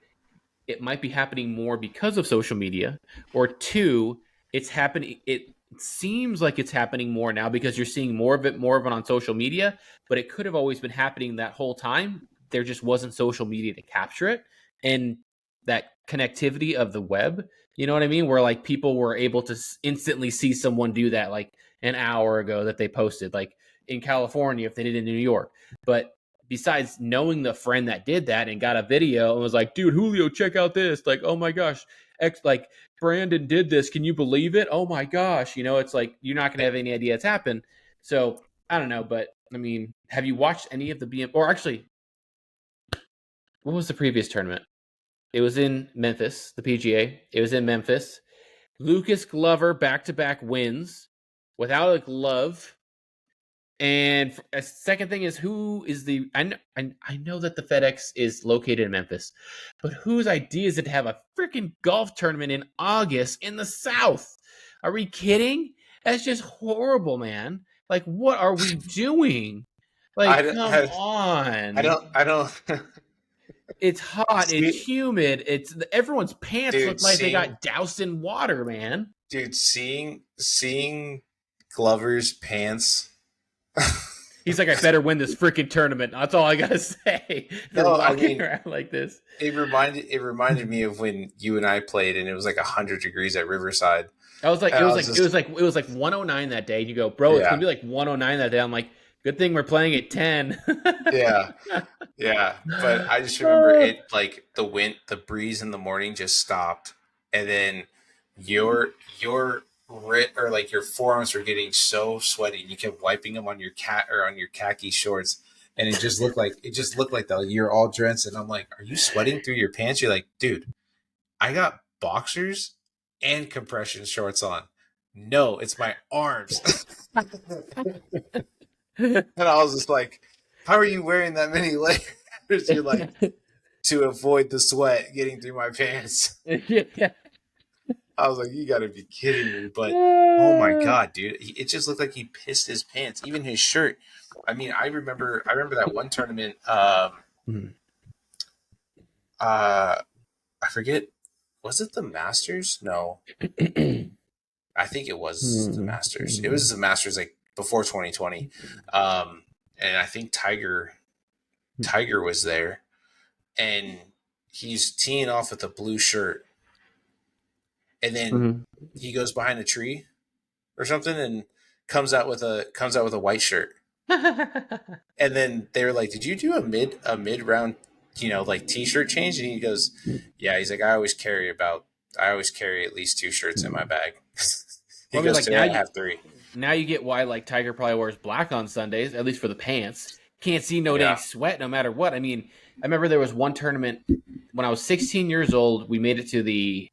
Speaker 1: might be happening more because of social media, or two, it's happening. It seems like it's happening more now because you're seeing more of it on social media, but it could have always been happening that whole time. There just wasn't social media to capture it, and that connectivity of the web, you know what I mean? Where like people were able to instantly see someone do that like an hour ago that they posted, like in California if they did in New York. But besides knowing the friend that did that and got a video and was like, dude, Julio, check out this. Like, oh my gosh, like Brandon did this. Can you believe it? Oh my gosh. It's like, you're not going to have any idea it's happened. So I don't know. But I mean, have you watched any of the BM, or actually, what was the previous tournament? It was in Memphis, the PGA. It was in Memphis. Lucas Glover back-to-back wins without a glove. And a second thing is, who is the? I know that the FedEx is located in Memphis, but whose idea is it to have a freaking golf tournament in August in the South? Are we kidding? That's just horrible, man. Like, what are we doing? Like, come on.
Speaker 2: I don't.
Speaker 1: It's hot. It's humid. Everyone's pants look like they got doused in water, man.
Speaker 2: Dude, seeing Glover's pants.
Speaker 1: He's like, I better win this freaking tournament. That's all I gotta say. Walking around like this.
Speaker 2: It reminded me of when you and I played, and it was like 100 degrees at Riverside.
Speaker 1: I was like, it was like 109 that day. And you go, bro, it's gonna be like 109 that day. I'm like, good thing we're playing at 10.
Speaker 2: Yeah. But I just remember it, like the breeze in the morning just stopped, and then your forearms were getting so sweaty, and you kept wiping them on your khaki shorts, and it just looked like you're all drenched. And I'm like, are you sweating through your pants? You're like, dude, I got boxers and compression shorts on. No, it's my arms. And I was just like, how are you wearing that many layers? You're like, to avoid the sweat getting through my pants.
Speaker 1: Yeah.
Speaker 2: I was like, you got to be kidding me. But, oh my God, dude. It just looked like he pissed his pants. Even his shirt. I mean, I remember that one tournament. I forget. Was it the Masters? No. I think it was the Masters. It was the Masters like before 2020. And I think Tiger was there. And he's teeing off with a blue shirt. And then he goes behind a tree or something and comes out with a white shirt. And then they were like, "Did you do a mid round, like t-shirt change?" And he goes, "Yeah." He's like, I always carry at least 2 shirts in my bag." He goes, "Today I have 3."
Speaker 1: Now you get why like Tiger probably wears black on Sundays, at least for the pants. Can't see no dang sweat no matter what. I mean, I remember there was one tournament when I was 16 years old. We made it to the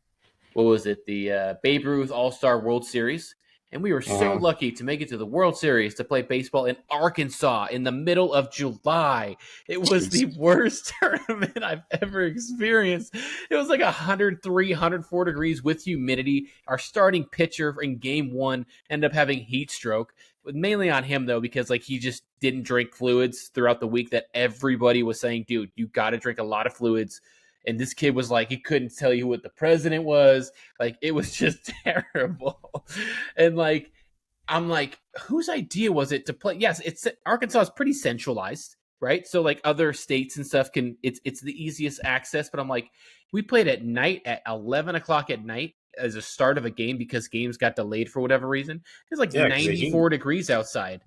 Speaker 1: Babe Ruth All-Star World Series. And we were so lucky to make it to the World Series to play baseball in Arkansas in the middle of July. It was the worst tournament I've ever experienced. It was like 103, 104 degrees with humidity. Our starting pitcher in game 1 ended up having heat stroke. Mainly on him, though, because like he just didn't drink fluids throughout the week that everybody was saying, dude, you got to drink a lot of fluids. And this kid was like, he couldn't tell you what the president was. Like, it was just terrible. And like, I'm like, whose idea was it to play? Yes, Arkansas is pretty centralized, right? So like other states and stuff it's the easiest access. But I'm like, we played at night at 11 o'clock at night as a start of a game because games got delayed for whatever reason. It's like 94 degrees outside.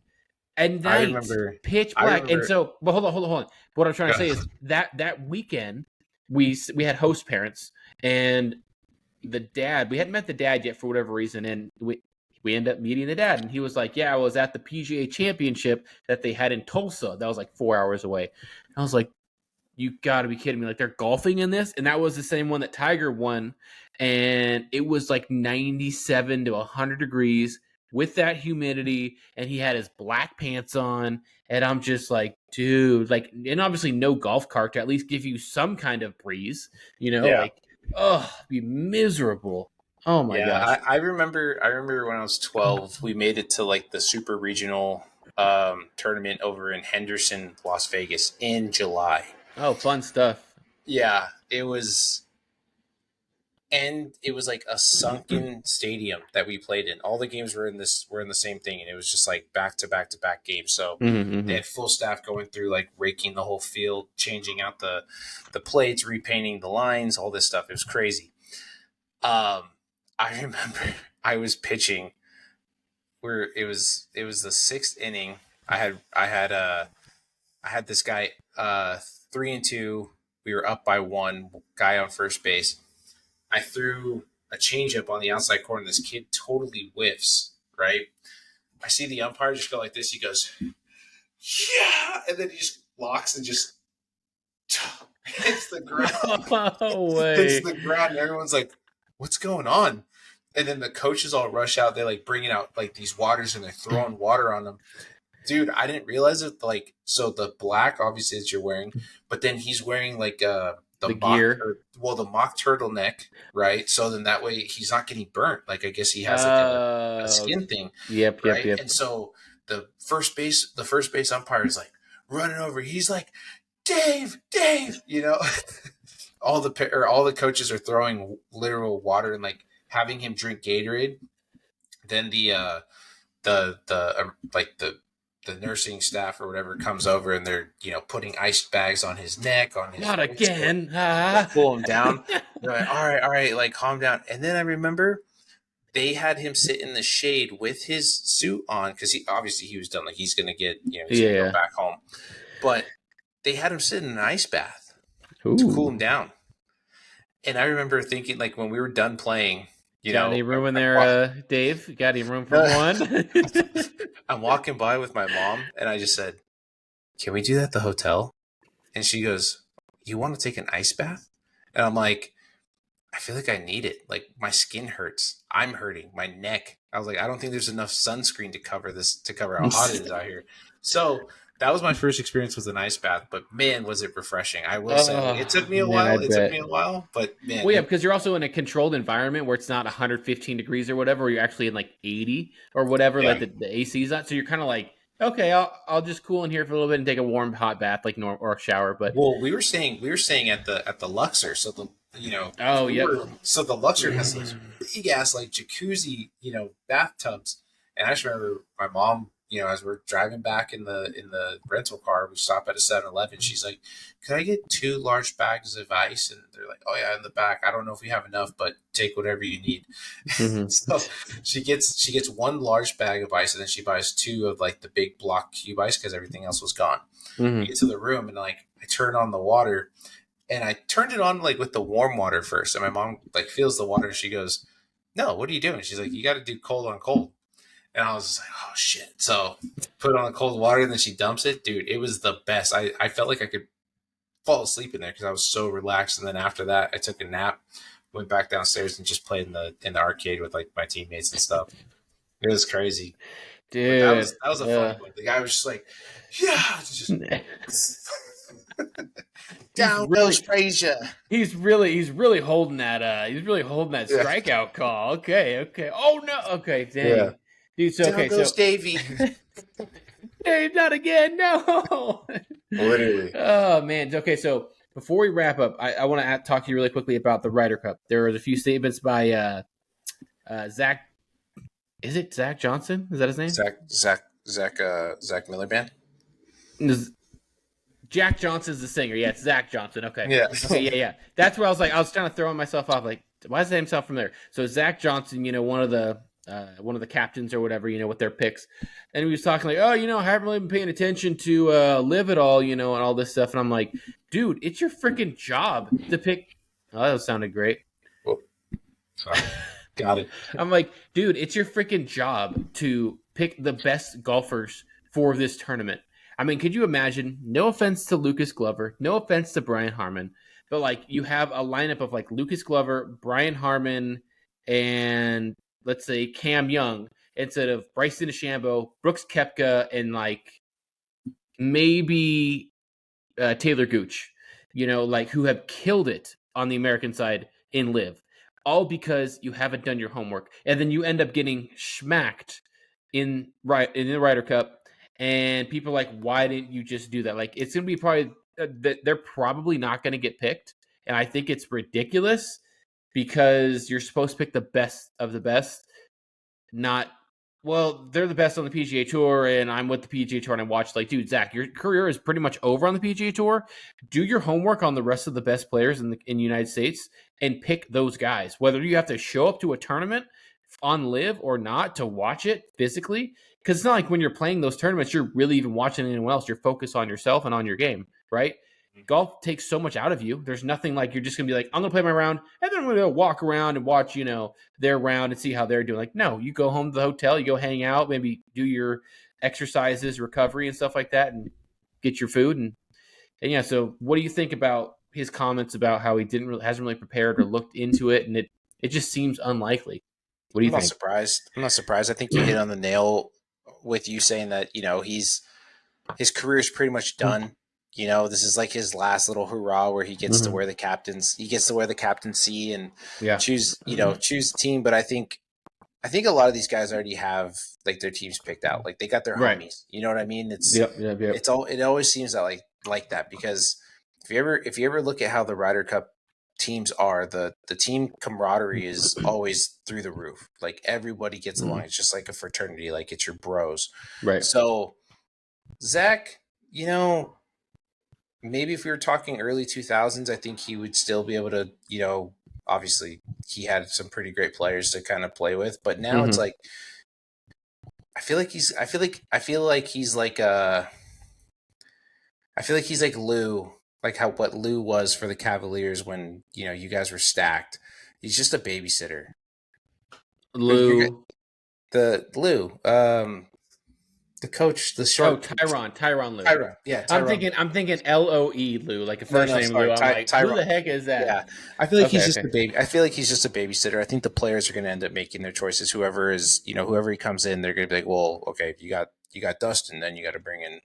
Speaker 1: And night, pitch black. And so, but hold on. What I'm trying to say is that weekend, we had host parents, and the dad, we hadn't met the dad yet for whatever reason, and we end up meeting the dad, and he was like, yeah, I was at the PGA Championship that they had in Tulsa. That was like 4 hours away. And I was like, you got to be kidding me. Like, they're golfing in this? And that was the same one that Tiger won. And it was like 97 to 100 degrees with that humidity. And he had his black pants on. And I'm just like, dude, like, and obviously no golf cart to at least give you some kind of breeze,
Speaker 2: Yeah.
Speaker 1: like, oh, be miserable. Oh my gosh.
Speaker 2: I remember when I was 12, we made it to like the super regional tournament over in Henderson, Las Vegas in July.
Speaker 1: Oh, fun stuff.
Speaker 2: Yeah, it was, and it was like a sunken stadium that we played in. All the games were in the same thing, and it was just like back to back to back games. So they had full staff going through, like raking the whole field, changing out the plates, repainting the lines, all this stuff. It was crazy. I remember I was pitching where it was the sixth inning. I had this guy 3-2. We were up by one, guy on first base. I threw a changeup on the outside corner. This kid totally whiffs, right? I see the umpire just go like this. He goes, yeah, and then he just locks and just hits the ground.
Speaker 1: No way.
Speaker 2: Hits the ground, and everyone's like, what's going on? And then the coaches all rush out. They like bringing out like these waters, and they're throwing water on them. Dude, I didn't realize it. Like, so the black obviously that you're wearing, but then he's wearing like the
Speaker 1: gear.
Speaker 2: The mock turtleneck, right? So then that way he's not getting burnt. Like, I guess he has like a skin thing.
Speaker 1: Yep.
Speaker 2: And so the first base umpire is like running over. He's like, Dave, all the coaches are throwing literal water and like having him drink Gatorade. Then the nursing staff or whatever comes over, and they're putting ice bags on his neck, on his
Speaker 1: not again.
Speaker 2: Pull him down. They're like, all right, like calm down. And then I remember they had him sit in the shade with his suit on because he was done. Like, he's gonna get gonna go back home, but they had him sit in an ice bath to cool him down. And I remember thinking, like, when we were done playing,
Speaker 1: got any room in there, Dave? Got any room for one?
Speaker 2: I'm walking by with my mom, and I just said, can we do that at the hotel? And she goes, you want to take an ice bath? And I'm like, I feel like I need it. Like, my skin hurts. I'm hurting. My neck. I was like, I don't think there's enough sunscreen to cover how hot it is out here. So that was my first experience with an ice bath, but man, was it refreshing. I will say it took me a while. But man.
Speaker 1: Well, yeah, because you're also in a controlled environment where it's not 115 degrees or whatever, where you're actually in like 80 or whatever, like the AC's not. So you're kind of like, okay, I'll just cool in here for a little bit and take a warm hot bath like or a shower. But
Speaker 2: we were staying at the Luxor, so the so the Luxor has those big ass like jacuzzi bathtubs, and I just remember my mom. As we're driving back in the rental car, we stop at a 7-Eleven. She's like, "Could I get 2 large bags of ice?" And they're like, "Oh yeah, in the back. I don't know if we have enough, but take whatever you need." Mm-hmm. So she gets 1 large bag of ice, and then she buys 2 of like the big block cube ice because everything else was gone. Mm-hmm. We get to the room, and like I turn on the water, and I turned it on like with the warm water first, and my mom like feels the water, and she goes, "No, what are you doing?" She's like, "You got to do cold on cold." And I was just like, oh, shit. So put it on the cold water, and then she dumps it. Dude, it was the best. I felt like I could fall asleep in there because I was so relaxed. And then after that, I took a nap, went back downstairs, and just played in the arcade with like my teammates and stuff. It was crazy.
Speaker 1: Dude.
Speaker 2: That was a fun one. The guy was just like, yeah. Just down goes Frazier.
Speaker 1: He's really holding that strikeout call. Okay. Oh, no. Okay, dang. Yeah. Dude,
Speaker 2: down goes Davey.
Speaker 1: Dave, not again. No.
Speaker 2: Literally.
Speaker 1: Oh, man. Okay, so before we wrap up, I want to talk to you really quickly about the Ryder Cup. There was a few statements by Zach. Is it Zach Johnson? Is that his name?
Speaker 2: Zach Miliband?
Speaker 1: Jack Johnson's the singer. Yeah, it's Zach Johnson. Okay.
Speaker 2: Yeah.
Speaker 1: Okay, yeah. That's where I was trying to throw myself off. Like, why is that himself from there? So Zach Johnson, one of the captains or whatever, with their picks. And he was talking like, oh, I haven't really been paying attention to Live It All, and all this stuff. And I'm like, dude, it's your freaking job to pick. Oh, that sounded great.
Speaker 2: Oh, sorry. Got it.
Speaker 1: I'm like, dude, it's your freaking job to pick the best golfers for this tournament. I mean, could you imagine? No offense to Lucas Glover, no offense to Brian Harmon, but like you have a lineup of like Lucas Glover, Brian Harmon, and let's say Cam Young instead of Bryson DeChambeau, Brooks Koepka, and like maybe Taylor Gooch, like who have killed it on the American side in live, all because you haven't done your homework, and then you end up getting smacked in the Ryder Cup, and people are like, why didn't you just do that? Like it's gonna be probably they're probably not going to get picked, and I think it's ridiculous because you're supposed to pick the best of the best, not well, they're the best on the PGA Tour, and I'm with the PGA Tour, and I watch like, dude, Zach, your career is pretty much over on the PGA Tour. Do your homework on the rest of the best players in the United States and pick those guys. Whether you have to show up to a tournament on live or not to watch it physically, because it's not like when you're playing those tournaments, you're really even watching anyone else. You're focused on yourself and on your game, right? Golf takes so much out of you. There's nothing like you're just gonna be like, I'm gonna play my round, and then I'm gonna walk around and watch, their round and see how they're doing. Like, no, you go home to the hotel, you go hang out, maybe do your exercises, recovery, and stuff like that, and get your food. And yeah. So, what do you think about his comments about how he hasn't really prepared or looked into it, and it just seems unlikely? What do you
Speaker 2: I'm not
Speaker 1: think?
Speaker 2: surprised. I'm not surprised. I think you hit on the nail with you saying that, his career is pretty much done. This is like his last little hurrah where he gets to wear the captaincy and
Speaker 1: Yeah.
Speaker 2: choose the team. But I think a lot of these guys already have like their teams picked out. Like they got their
Speaker 1: Right.
Speaker 2: homies. You know what I mean?
Speaker 1: Yep.
Speaker 2: It always seems that like that, because if you ever look at how the Ryder Cup teams are, the team camaraderie is always through the roof. Like everybody gets along. It's just like a fraternity. Like it's your bros.
Speaker 1: Right.
Speaker 2: So Zach, maybe if we were talking early 2000s, I think he would still be able to, obviously he had some pretty great players to kind of play with, but now it's like, I feel like he's like Lou, like what Lou was for the Cavaliers when, you guys were stacked. He's just a babysitter.
Speaker 1: Lou.
Speaker 2: Lou, the coach, the short.
Speaker 1: Tyronn Lue.
Speaker 2: Tyronn, yeah. Tyronn.
Speaker 1: I'm thinking LOE Lou, like a first name
Speaker 2: sorry,
Speaker 1: Lou. I'm like,
Speaker 2: Tyronn.
Speaker 1: who the heck is that?
Speaker 2: Yeah, I feel like he's just a baby. I feel like he's just a babysitter. I think the players are going to end up making their choices. Whoever he comes in, they're going to be like, well, okay, you got Dustin, then you got to bring in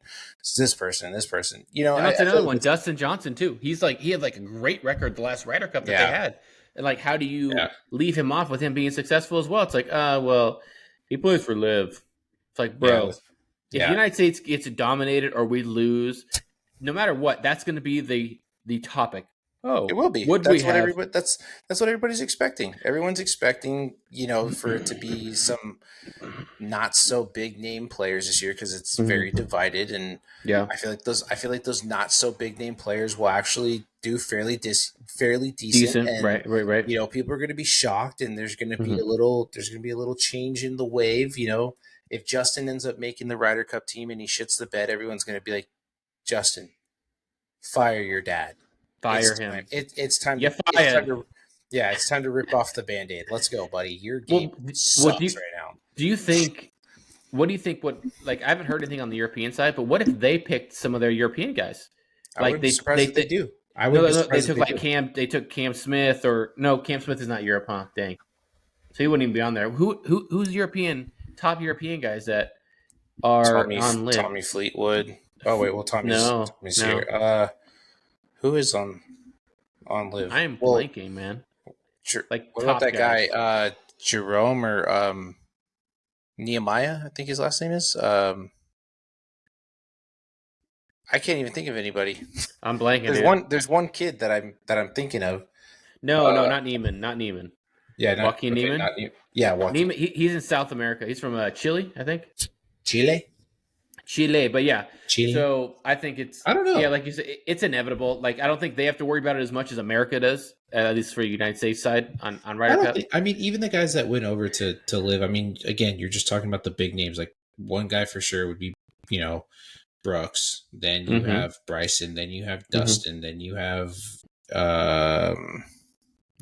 Speaker 2: this person and this person.
Speaker 1: And that's another one, Dustin Johnson too. He had like a great record the last Ryder Cup that they had. And like, how do you leave him off with him being successful as well? It's like, well, he plays for Liv. It's like, bro. Yeah. If the United States gets dominated or we lose, no matter what, that's going to be the topic. Oh,
Speaker 2: it will be. That's what everybody's expecting. Everyone's expecting, for it to be some not so big name players this year because it's very divided, and I feel like those not so big name players will actually do fairly decent, and,
Speaker 1: right.
Speaker 2: People are going to be shocked, and there's going to be a little change in the wave. If Justin ends up making the Ryder Cup team and he shits the bed, everyone's going to be like, Justin, fire your dad.
Speaker 1: Fire him.
Speaker 2: It's time. It's time to rip off the Band-Aid. Let's go, buddy. Your game sucks right now.
Speaker 1: What do you think? I haven't heard anything on the European side, but what if they picked some of their European guys?
Speaker 2: I would be surprised if they do. I would be surprised
Speaker 1: they took Cam. They took Cam Smith, or no? Cam Smith is not Europe, huh? Dang. So he wouldn't even be on there. Who's top European guys that are on live?
Speaker 2: Tommy Fleetwood. Oh wait, well Tommy's here. Who is on live?
Speaker 1: I am blanking, man.
Speaker 2: What about that guy, Jerome or Nehemiah? I think his last name is. I can't even think of anybody.
Speaker 1: I'm blanking.
Speaker 2: There's one kid that I'm thinking of.
Speaker 1: No, not Neiman. Not Neiman.
Speaker 2: Yeah,
Speaker 1: Joaquin Neiman.
Speaker 2: Joaquin.
Speaker 1: Neiman. He's in South America. He's from Chile, I think.
Speaker 2: Chile,
Speaker 1: but yeah.
Speaker 2: Chile.
Speaker 1: So I think
Speaker 2: I don't know.
Speaker 1: Yeah, like you said, it's inevitable. Like I don't think they have to worry about it as much as America does, at least for the United States side on Ryder Cup.
Speaker 3: I mean, even the guys that went over to live. I mean, again, you're just talking about the big names. Like one guy for sure would be, Brooks. Then you have Bryson. Then you have Dustin. Then you have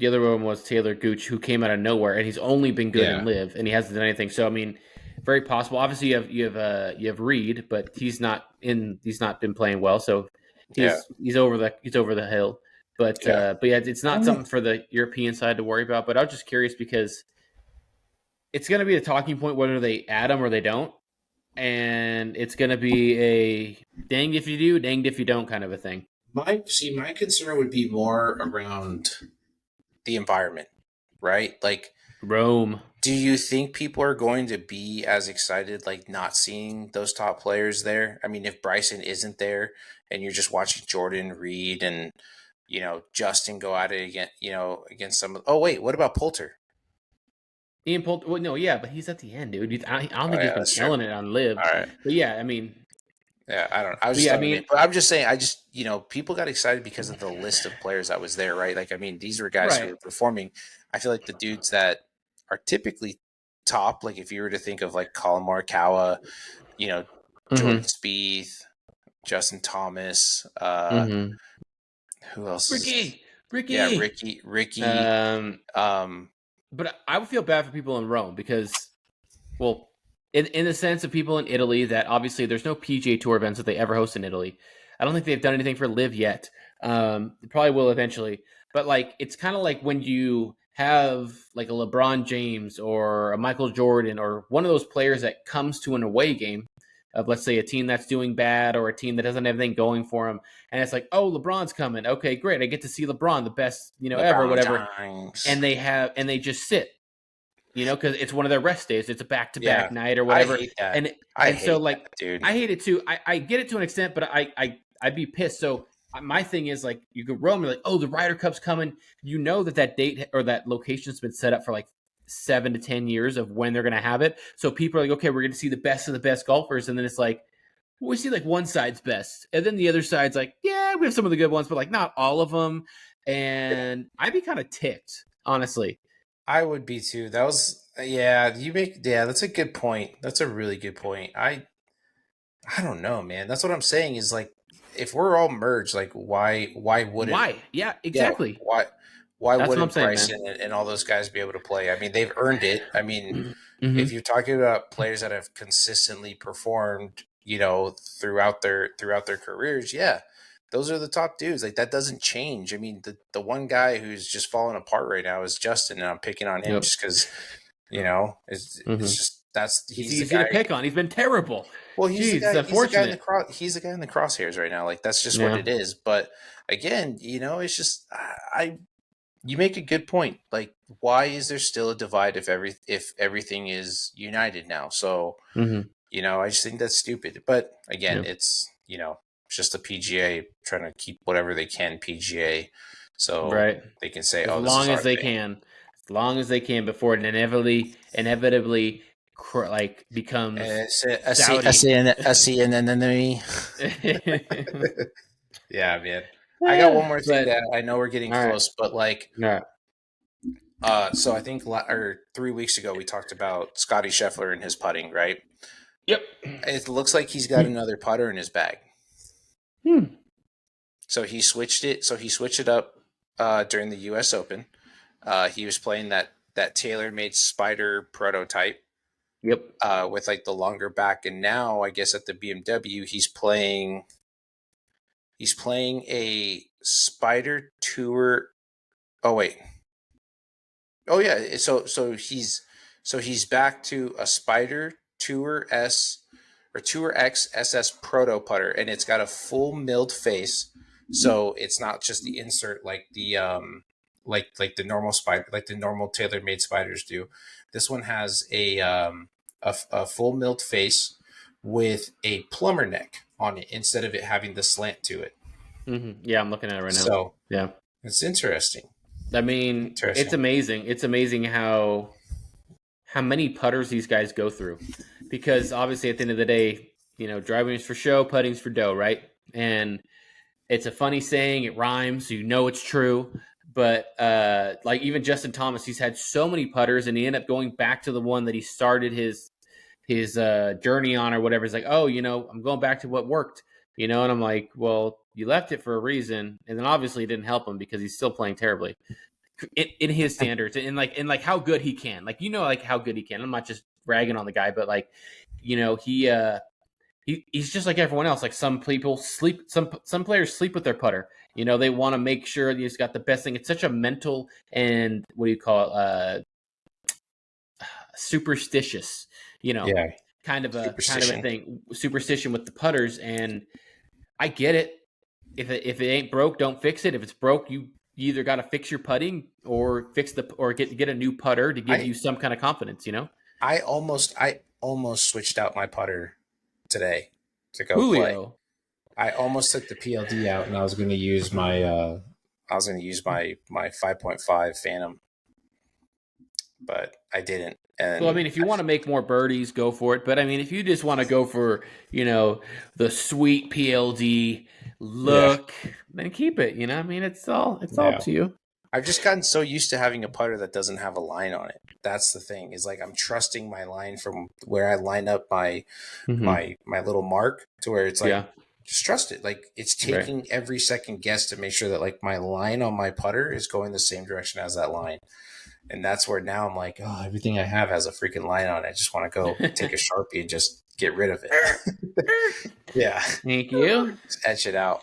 Speaker 1: The other one was Taylor Gooch, who came out of nowhere, and he's only been good in
Speaker 3: Yeah.
Speaker 1: live, and he hasn't done anything. So I mean, very possible. Obviously, you have Reed, but he's not been playing well, so
Speaker 2: Yeah.
Speaker 1: he's over the hill. But
Speaker 2: Yeah.
Speaker 1: yeah, it's not something for the European side to worry about. But I was just curious because it's going to be a talking point whether they add him or they don't, and it's going to be a danged if you do, danged if you don't kind of a thing.
Speaker 2: My concern would be more around the environment, right? Like,
Speaker 1: Rome.
Speaker 2: do you think people are going to be as excited, like not seeing those top players there? I mean, if Bryson isn't there and you're just watching Jordan, Reed, and Justin go at it again, against some. Oh wait, what about Poulter?
Speaker 1: Ian Poulter. Well, no, yeah, but he's at the end, dude. I don't think he's been
Speaker 2: That's
Speaker 1: killing
Speaker 2: true.
Speaker 1: it on live.
Speaker 2: All right.
Speaker 1: But yeah, I mean,
Speaker 2: Yeah, I don't. I was
Speaker 1: but
Speaker 2: just
Speaker 1: yeah, I
Speaker 2: talking
Speaker 1: mean,
Speaker 2: but I'm just saying. I just people got excited because of the list of players that was there, right? Like, I mean, these were guys who
Speaker 1: right.
Speaker 2: were performing. I feel like the dudes that are typically top, like if you were to think of like Colin Morikawa, Jordan Spieth, Justin Thomas, who else?
Speaker 1: Ricky.
Speaker 2: Yeah, Ricky.
Speaker 1: But I would feel bad for people in Rome because, well, in the sense of people in Italy that obviously there's no PGA Tour events that they ever host in Italy. I don't think they've done anything for Live yet. They probably will eventually. But like, it's kind of like when you have like a LeBron James or a Michael Jordan or one of those players that comes to an away game of, let's say, a team that's doing bad or a team that doesn't have anything going for them, and it's like, oh, LeBron's coming. Okay, great. I get to see LeBron, the best, ever, whatever.
Speaker 2: James.
Speaker 1: And they just sit, because it's one of their rest days. It's a back-to-back night or whatever.
Speaker 2: I hate that.
Speaker 1: And
Speaker 2: I hate
Speaker 1: so
Speaker 2: that,
Speaker 1: like,
Speaker 2: dude.
Speaker 1: I hate it too. I get it to an extent, but I'd be pissed. So my thing is like, you go Rome, you're like, oh, the Ryder Cup's coming. That date or that location's been set up for like 7 to 10 years of when they're going to have it. So people are like, okay, we're going to see the best of the best golfers. And then it's like, well, we see like one side's best. And then the other side's like, yeah, we have some of the good ones, but like not all of them. And I'd be kind of ticked, honestly.
Speaker 2: I would be too. That was, that's a good point. That's a really good point. I don't know, man. That's what I'm saying is like, if we're all merged, like why wouldn't
Speaker 1: Yeah, exactly.
Speaker 2: Why
Speaker 1: That's
Speaker 2: wouldn't
Speaker 1: what I'm saying,
Speaker 2: Bryson and all those guys be able to play? I mean, they've earned it. I mean, if you're talking about players that have consistently performed, throughout their careers, yeah, those are the top dudes. Like that doesn't change. I mean, the one guy who's just falling apart right now is Justin, and I'm picking on him just because, it's just
Speaker 1: he's easy to pick on. He's been terrible.
Speaker 2: Well, he's the guy in the crosshairs right now. Like that's just what it is. But again, it's just you make a good point. Like, why is there still a divide if everything is united now? So, I just think that's stupid. But again, it's just the PGA trying to keep whatever they can PGA, so they can say,
Speaker 1: as long as they can before it inevitably like becomes Saudi.
Speaker 2: I see an enemy. Yeah, man. I got one more thing that I know we're getting close, but like, so I think 3 weeks ago we talked about Scotty Scheffler and his putting, right?
Speaker 1: Yep.
Speaker 2: It looks like he's got another putter in his bag. So he switched it. So he switched it up during the U.S. Open. He was playing that TaylorMade Spider prototype.
Speaker 1: Yep.
Speaker 2: With like the longer back, and now I guess at the BMW he's playing a Spider Tour. Oh wait. Oh yeah. So he's back to a Spider Tour S or Tour X SS Proto putter, and it's got a full milled face, so it's not just the insert like the like the normal Spider, like the normal TaylorMade Spiders do. This one has a full milled face with a plumber neck on it instead of it having the slant to it.
Speaker 1: Yeah, I'm looking at it right now.
Speaker 2: So
Speaker 1: yeah,
Speaker 2: it's interesting.
Speaker 1: I mean, it's amazing. It's amazing how many putters these guys go through, because obviously at the end of the day, driving is for show, putting's for dough, right? And it's a funny saying, it rhymes, so it's true. But like even Justin Thomas, he's had so many putters, and he ended up going back to the one that he started his journey on or whatever. It's like, oh, I'm going back to what worked, and I'm like, well, you left it for a reason, and then obviously it didn't help him because he's still playing terribly. in his standards and like how good he can. Like, like how good he can. I'm not just ragging on the guy, but like, he's just like everyone else. Like some people sleep, some players sleep with their putter. They want to make sure that he's got the best thing. It's such a mental and what do you call it? Superstitious,
Speaker 2: Yeah,
Speaker 1: kind of a thing. Superstition with the putters, and I get it. If it ain't broke, don't fix it. If it's broke, you either got to fix your putting or get a new putter to give you some kind of confidence.
Speaker 2: I almost switched out my putter today to go
Speaker 1: Julio.
Speaker 2: play. I almost took the PLD out, and I was going to use my 5.5 Phantom, but I didn't. And
Speaker 1: So, I mean, if you want to make more birdies, go for it. But, I mean, if you just want to go for, the sweet PLD look, then keep it. I mean, it's all up to you.
Speaker 2: I've just gotten so used to having a putter that doesn't have a line on it. That's the thing, is like I'm trusting my line from where I line up my my little mark to where it's like, just trust it. Like it's taking every second guess to make sure that like my line on my putter is going the same direction as that line. And that's where now I'm like, oh, everything I have has a freaking line on it. I just want to go take a Sharpie and just get rid of it. Yeah.
Speaker 1: Thank you.
Speaker 2: Just etch it out.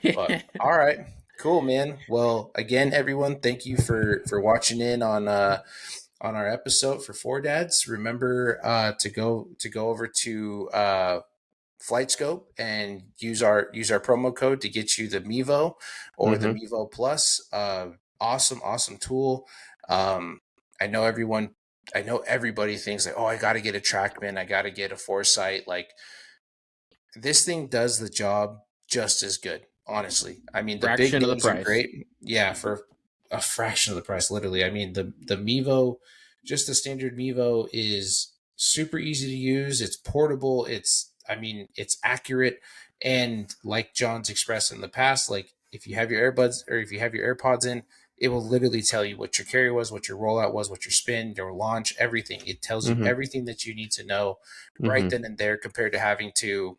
Speaker 2: But, all right. Cool, man. Well, again, everyone, thank you for watching in on our episode for Fore Dads. Remember to go over to FlightScope and use our promo code to get you the Mevo or the Mevo Plus. Awesome tool. I know everybody thinks like, oh, I got to get a TrackMan, I got to get a Foresight. Like this thing does the job just as good, honestly. I mean, the big names are great. Yeah, for a fraction of the price, literally. I mean, the Mevo, just the standard Mevo is super easy to use. It's portable. It's accurate. And like John's expressed in the past, like if you have your earbuds or if you have your AirPods in, it will literally tell you what your carry was, what your rollout was, what your spin, your launch, everything. It tells you everything that you need to know right then and there, compared to having to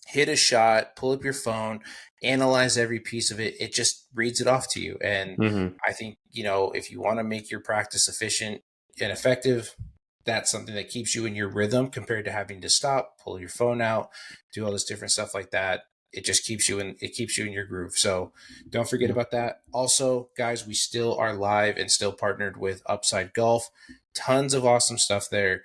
Speaker 2: hit a shot, pull up your phone, analyze every piece of it. It just reads it off to you. And I think, if you want to make your practice efficient and effective, that's something that keeps you in your rhythm compared to having to stop, pull your phone out, do all this different stuff like that. It just keeps you in your groove. So don't forget about that. Also, guys, we still are live and still partnered with Upside Golf. Tons of awesome stuff there.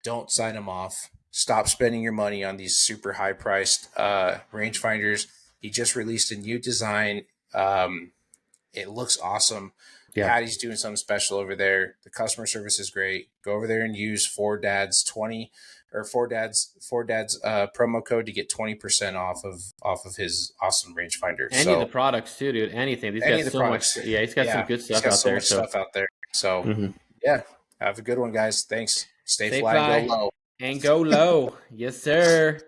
Speaker 2: Don't sign them off. Stop spending your money on these super high priced rangefinders. He just released a new design. It looks awesome. Yeah. Patty's doing something special over there. The customer service is great. Go over there and use Fore Dads 20 or Fore Dads promo code to get 20% off of his awesome rangefinder.
Speaker 1: Any of the products too, dude. Anything. He's got so much. Yeah, he's got some good stuff out there.
Speaker 2: Stuff out there. So yeah, have a good one, guys. Thanks. Stay fly, go low.
Speaker 1: And go low. Yes, sir.